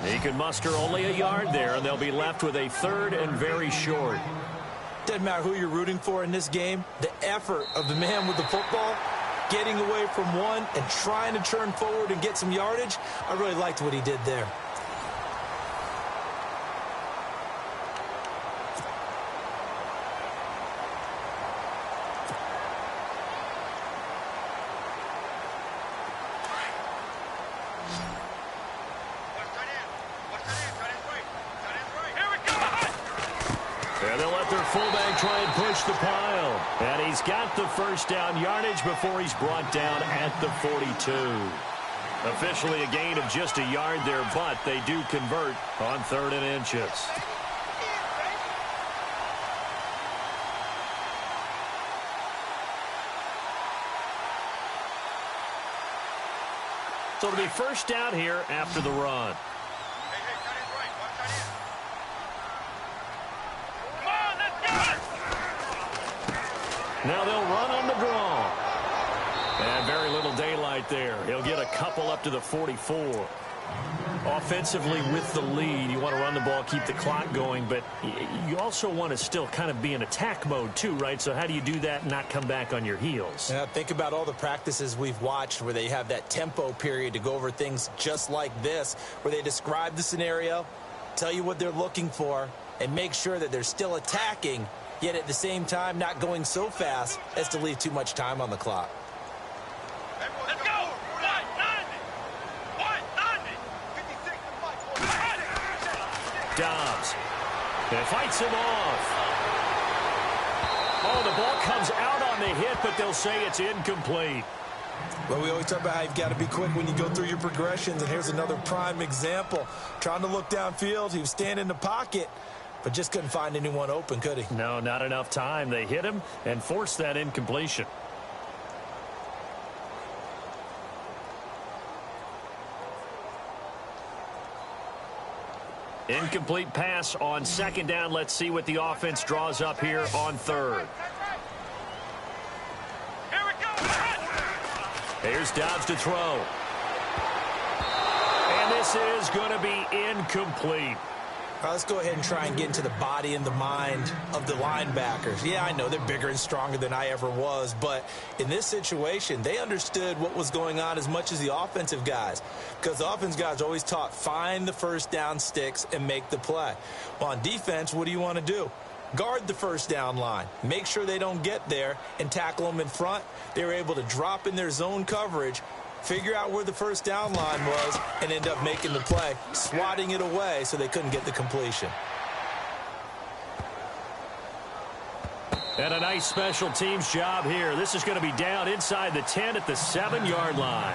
S5: He can muster only a yard there, and they'll be left with a 3rd and very short.
S3: Doesn't matter who you're rooting for in this game. The effort of the man with the football, getting away from one and trying to turn forward and get some yardage, I really liked what he did there.
S2: let their fullback try and push the pile. And he's got the first down yardage before he's brought down at the 42. Officially a gain of just a yard there, but they do convert on 3rd and inches. So it'll be first down here after the run. Now they'll run on the draw. And very little daylight there. He'll get a couple up to the 44. Offensively with the lead, you want to run the ball, keep the clock going, but you also want to still kind of be in attack mode too, right? So how do you do that and not come back on your heels?
S3: Yeah, think about all the practices we've watched where they have that tempo period to go over things just like this, where they describe the scenario, tell you what they're looking for, and make sure that they're still attacking, yet at the same time not going so fast as to leave too much time on the clock.
S4: Let's go!
S2: Dobbs. And fights him off. Oh, the ball comes out on the hit, but they'll say it's incomplete.
S3: Well, we always talk about how you've got to be quick when you go through your progressions, and here's another prime example. Trying to look downfield, he was standing in the pocket, but just couldn't find anyone open, could he?
S2: No, not enough time. They hit him and forced that incompletion. Incomplete pass on 2nd down. Let's see what the offense draws up here on 3rd.
S4: Here we go!
S2: Here's Dobbs to throw. And this is going to be incomplete.
S3: All right, let's go ahead and try and get into the body and the mind of the linebackers. Yeah, I know they're bigger and stronger than I ever was, but in this situation, they understood what was going on as much as the offensive guys, because the offensive guys are always taught, find the first down sticks and make the play. Well, on defense, what do you want to do? Guard the first down line. Make sure they don't get there and tackle them in front. They were able to drop in their zone coverage, figure out where the first down line was, and end up making the play, swatting it away so they couldn't get the completion.
S2: And a nice special teams job here. This is going to be down inside the 10 at the 7-yard line.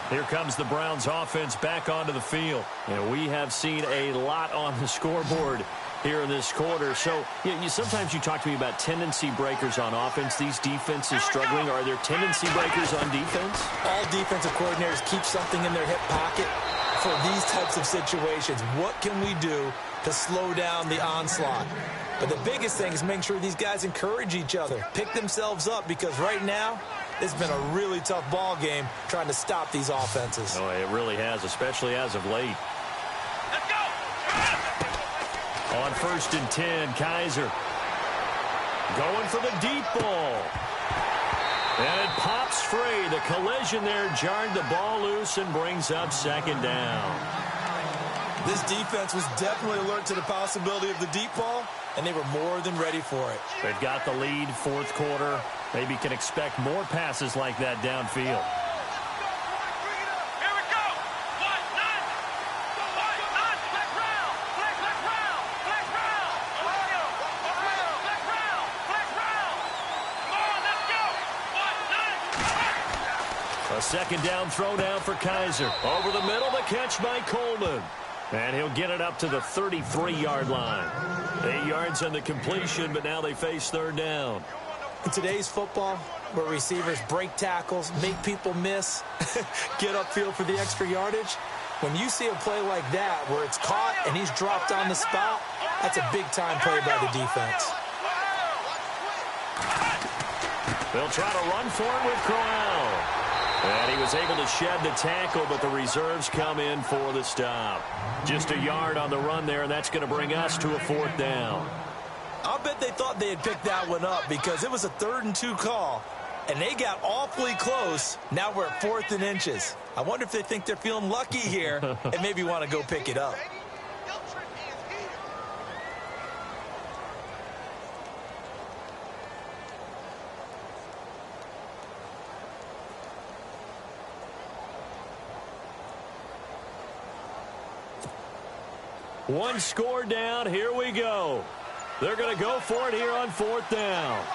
S2: Here comes the Browns offense back onto the field. And we have seen a lot on the scoreboard here in this quarter. So sometimes you talk to me about tendency breakers on offense. These defenses struggling. Are there tendency breakers on defense?
S3: All defensive coordinators keep something in their hip pocket for these types of situations. What can we do to slow down the onslaught? But the biggest thing is making sure these guys encourage each other, pick themselves up, because right now it's been a really tough ball game trying to stop these offenses.
S2: Oh, it really has, especially as of late.
S4: Let's go!
S2: On 1st and 10, Kaiser going for the deep ball. And it pops free. The collision there jarred the ball loose and brings up 2nd down.
S3: This defense was definitely alert to the possibility of the deep ball, and they were more than ready for it.
S2: They've got the lead, 4th quarter. Maybe can expect more passes like that downfield.
S4: Here we go! Flex round! Flex round! Flex round! Flex round! Flex round! Come on, let's go! 1, 9!
S2: A 2nd down throw down for Kaiser. Over the middle, the catch by Coleman. And he'll get it up to the 33-yard line. 8 yards on the completion, but now they face 3rd down.
S3: In today's football, where receivers break tackles, make people miss, get upfield for the extra yardage, when you see a play like that where it's caught and he's dropped on the spot, that's a big-time play by the defense.
S2: They'll try to run for it with Crowell. And he was able to shed the tackle, but the reserves come in for the stop. Just a yard on the run there, and that's going to bring us to a 4th down.
S3: I'll bet they thought they had picked that one up because it was a 3rd and 2 call, and they got awfully close. Now we're at 4th and inches. I wonder if they think they're feeling lucky here and maybe want to go pick it up.
S2: One score down. Here we go.
S5: They're going to go for it here on 4th down.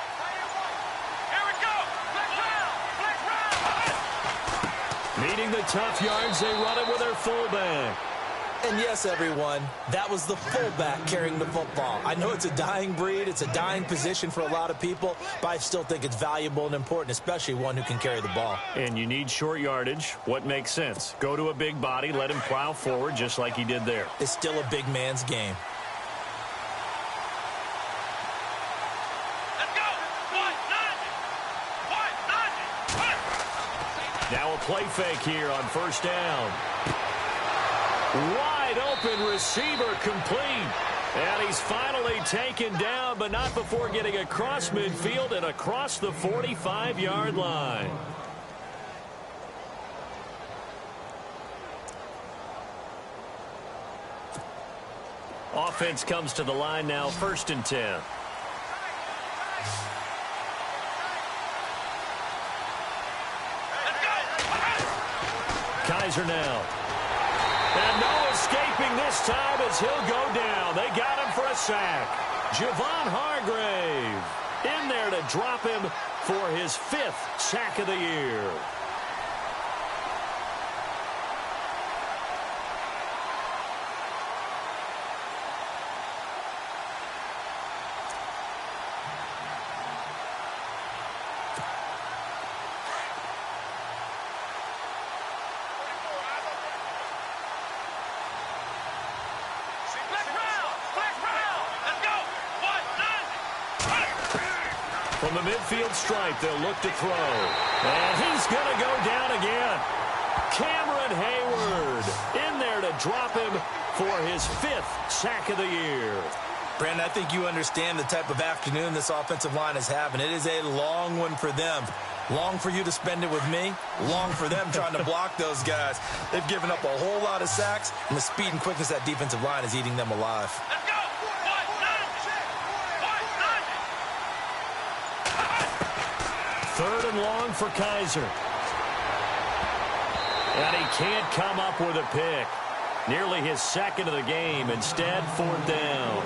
S4: Here we go. Flex round.
S5: Needing the tough yards, they run it with their fullback.
S3: And yes, everyone, that was the fullback carrying the football. I know it's a dying breed, it's a dying position for a lot of people, but I still think it's valuable and important, especially one who can carry the ball.
S5: And you need short yardage. What makes sense? Go to a big body, let him plow forward just like he did there.
S3: It's still a big man's game.
S4: Let's go. 190.
S5: Now a play fake here on 1st down. Wide open receiver complete. And he's finally taken down, but not before getting across midfield and across the 45-yard line. Offense comes to the line now, 1st and 10. Kaiser now. And no escaping this time as he'll go down. They got him for a sack. Javon Hargrave in there to drop him for his 5th sack of the year. From the midfield stripe, they'll look to throw. And he's going to go down again. Cameron Hayward in there to drop him for his 5th sack of the year.
S3: Brandon, I think you understand the type of afternoon this offensive line is having. It is a long one for them. Long for you to spend it with me. Long for them trying to block those guys. They've given up a whole lot of sacks, and the speed and quickness of that defensive line is eating them alive.
S4: Let's go.
S5: 3rd and long for Kaiser. And he can't come up with a pick. Nearly his 2nd of the game. Instead, 4th down.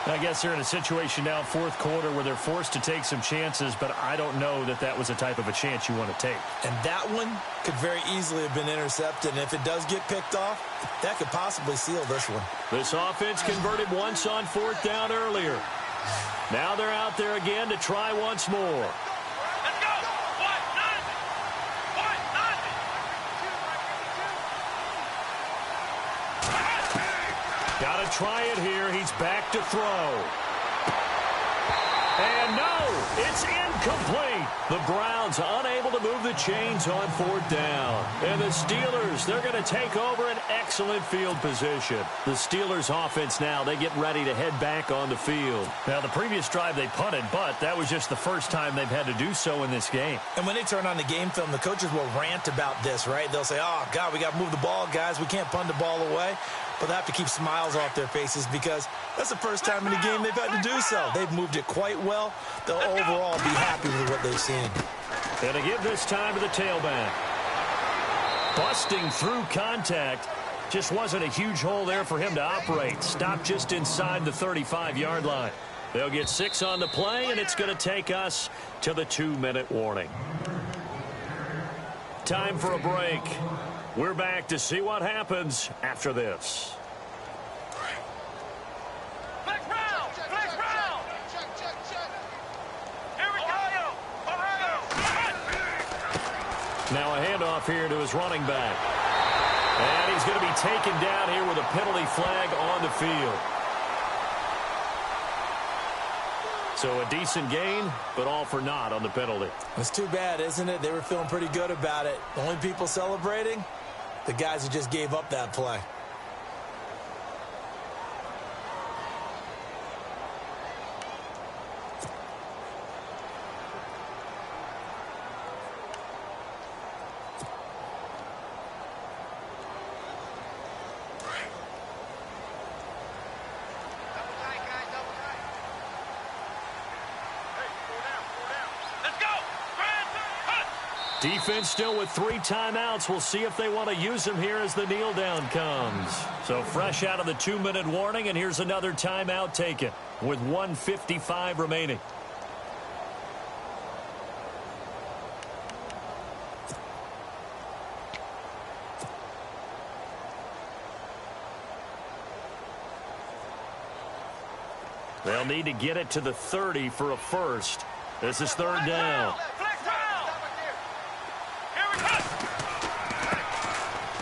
S5: I guess they're in a situation now, 4th quarter, where they're forced to take some chances, but I don't know that that was the type of a chance you want to take.
S3: And that one could very easily have been intercepted, and if it does get picked off, that could possibly seal this one.
S5: This offense converted once on 4th down earlier. Now they're out there again to try once more. Got to try it here. He's back to throw. And no, it's incomplete. The Browns unable to move the chains on 4th down. And the Steelers, they're going to take over an excellent field position. The Steelers offense now, they get ready to head back on the field. Now, the previous drive they punted, but that was just the first time they've had to do so in this game.
S3: And when they turn on the game film, the coaches will rant about this, right? They'll say, oh, God, we got to move the ball, guys. We can't punt the ball away. But they have to keep smiles off their faces because that's the first time in the game they've had to do so. They've moved it quite well. They'll overall be happy with what they've seen.
S5: And to give this time to the tailback. Busting through contact. Just wasn't a huge hole there for him to operate. Stopped just inside the 35-yard line. They'll get 6 on the play, and it's going to take us to the 2-minute warning. Time for a break. We're back to see what happens after this.
S4: Flex round. Here we go.
S5: Now a handoff here to his running back. And he's going to be taken down here with a penalty flag on the field. So a decent gain, but all for naught on the penalty.
S3: It's too bad, isn't it? They were feeling pretty good about it. The only people celebrating, the guys who just gave up that play.
S5: Defense still with 3 timeouts. We'll see if they want to use them here as the kneel down comes. So fresh out of the 2-minute warning, and here's another timeout taken with 1:55 remaining. They'll need to get it to the 30 for a first. This is 3rd down.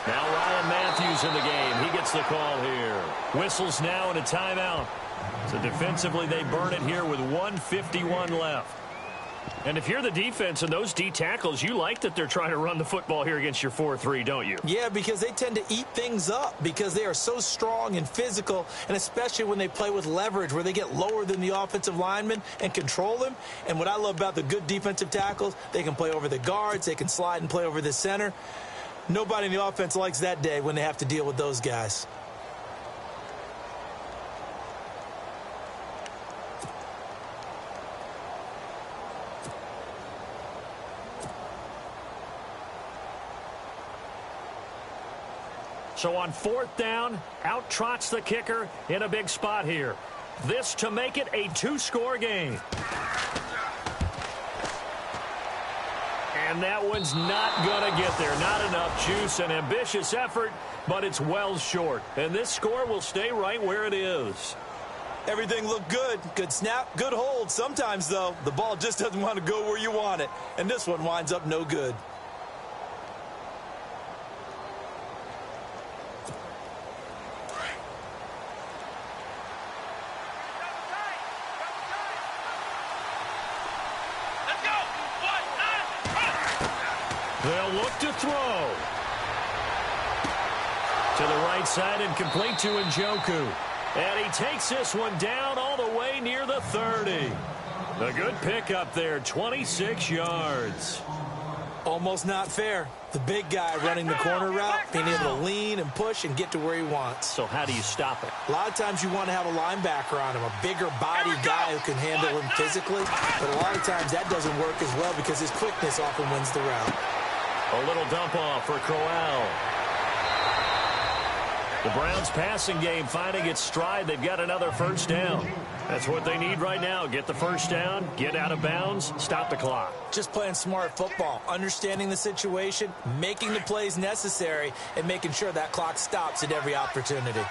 S5: Now Ryan Matthews in the game. He gets the call here. Whistles now and a timeout. So defensively they burn it here with 1:51 left. And if you're the defense and those D tackles, you like that they're trying to run the football here against your 4-3, don't you?
S3: Yeah, because they tend to eat things up because they are so strong and physical, and especially when they play with leverage where they get lower than the offensive linemen and control them. And what I love about the good defensive tackles, they can play over the guards, they can slide and play over the center. Nobody in the offense likes that day when they have to deal with those guys.
S5: So on 4th down, out trots the kicker in a big spot here. This to make it a 2-score game. And that one's not going to get there. Not enough juice. An ambitious effort, but it's well short. And this score will stay right where it is.
S3: Everything looked good. Good snap, good hold. Sometimes, though, the ball just doesn't want to go where you want it. And this one winds up no good.
S5: They'll look to throw. To the right side and complete to Njoku. And he takes this one down all the way near the 30. A good pickup there, 26 yards.
S3: Almost not fair. The big guy running the corner route, being able to lean and push and get to where he wants.
S5: So how do you stop it?
S3: A lot of times you want to have a linebacker on him, a bigger body guy who can handle him physically. But a lot of times that doesn't work as well because his quickness often wins the route.
S5: A little dump off for Crowell. The Browns passing game finding its stride. They've got another first down. That's what they need right now. Get the first down, get out of bounds, stop the clock.
S3: Just playing smart football, understanding the situation, making the plays necessary, and making sure that clock stops at every opportunity.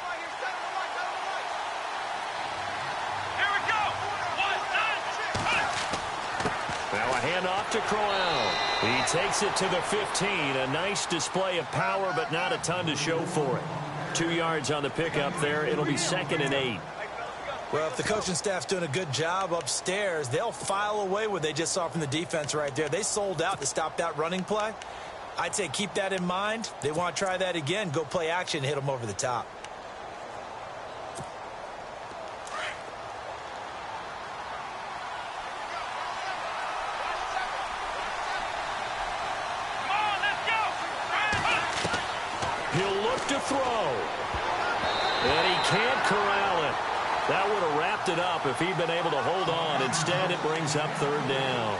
S5: Now a handoff to Crowell. He takes it to the 15. A nice display of power, but not a ton to show for it. 2 yards on the pickup there. It'll be 2nd and 8.
S3: Well, if the coaching staff's doing a good job upstairs, they'll file away what they just saw from the defense right there. They sold out to stop that running play. I'd say keep that in mind. They want to try that again. Go play action, hit them over the top.
S5: He'll look to throw. And he can't corral it. That would have wrapped it up if he'd been able to hold on. Instead, it brings up 3rd down.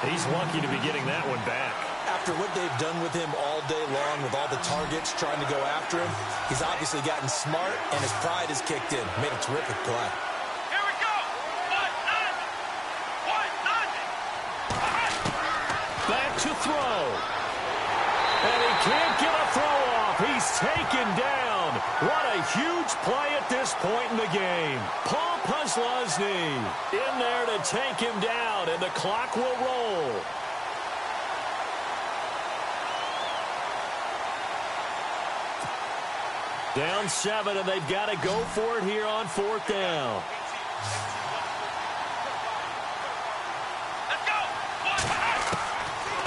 S5: He's lucky to be getting that one back.
S3: After what they've done with him all day long with all the targets trying to go after him, he's obviously gotten smart, and his pride has kicked in. Made a terrific play.
S4: Here we go.
S5: Back to throw. And he can't get a throw off. He's taken down. What a huge play at this point in the game. Paul Posluszny in there to take him down, and the clock will roll. Down 7, and they've got to go for it here on 4th down.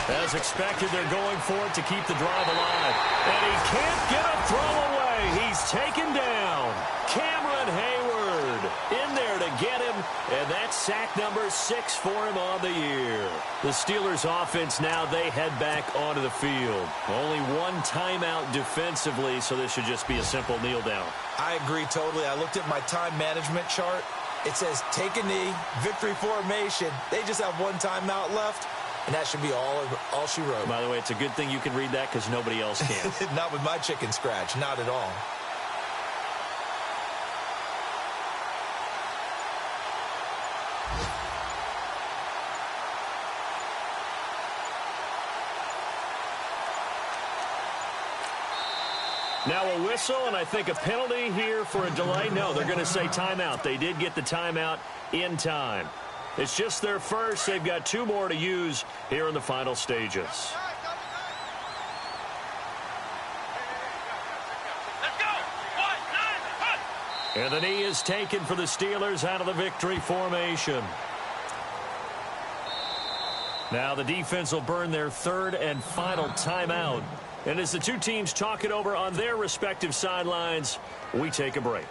S5: As expected, they're going for it to keep the drive alive. And he can't get a throw away. He's taken down. Cameron Hayward in there to get him. And that's sack number 6 for him on the year. The Steelers offense now, they head back onto the field. Only one timeout defensively, so this should just be a simple kneel down.
S3: I agree totally. I looked at my time management chart. It says take a knee, victory formation. They just have one timeout left. and that should be all she wrote.
S5: By the way, it's a good thing you can read that because nobody else can.
S3: Not with my chicken scratch, not at all.
S5: Now a whistle, and I think a penalty here for a delay. No, they're going to say timeout. They did get the timeout in time. It's just their first. They've got 2 more to use here in the final stages.
S4: Let's go. 1, 9, 1.
S5: And the knee is taken for the Steelers out of the victory formation. Now the defense will burn their 3rd and final timeout. And as the 2 teams talk it over on their respective sidelines, we take a break.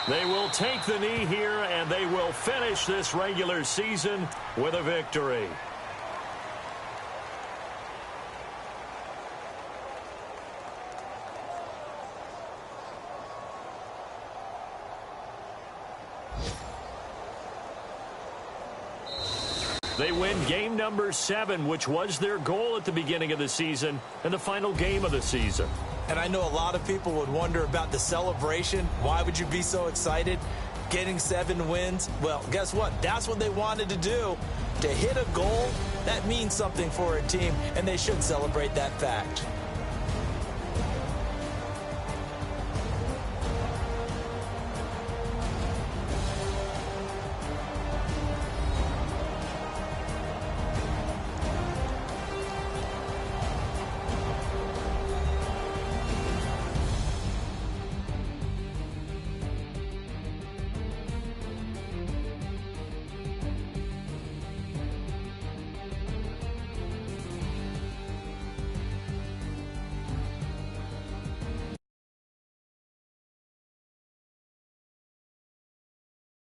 S5: They will take the knee here, and they will finish this regular season with a victory. They win game number 7, which was their goal at the beginning of the season and the final game of the season.
S3: And I know a lot of people would wonder about the celebration. Why would you be so excited? Getting 7 wins? Well, guess what? That's what they wanted to do. To hit a goal, that means something for a team, and they should celebrate that fact.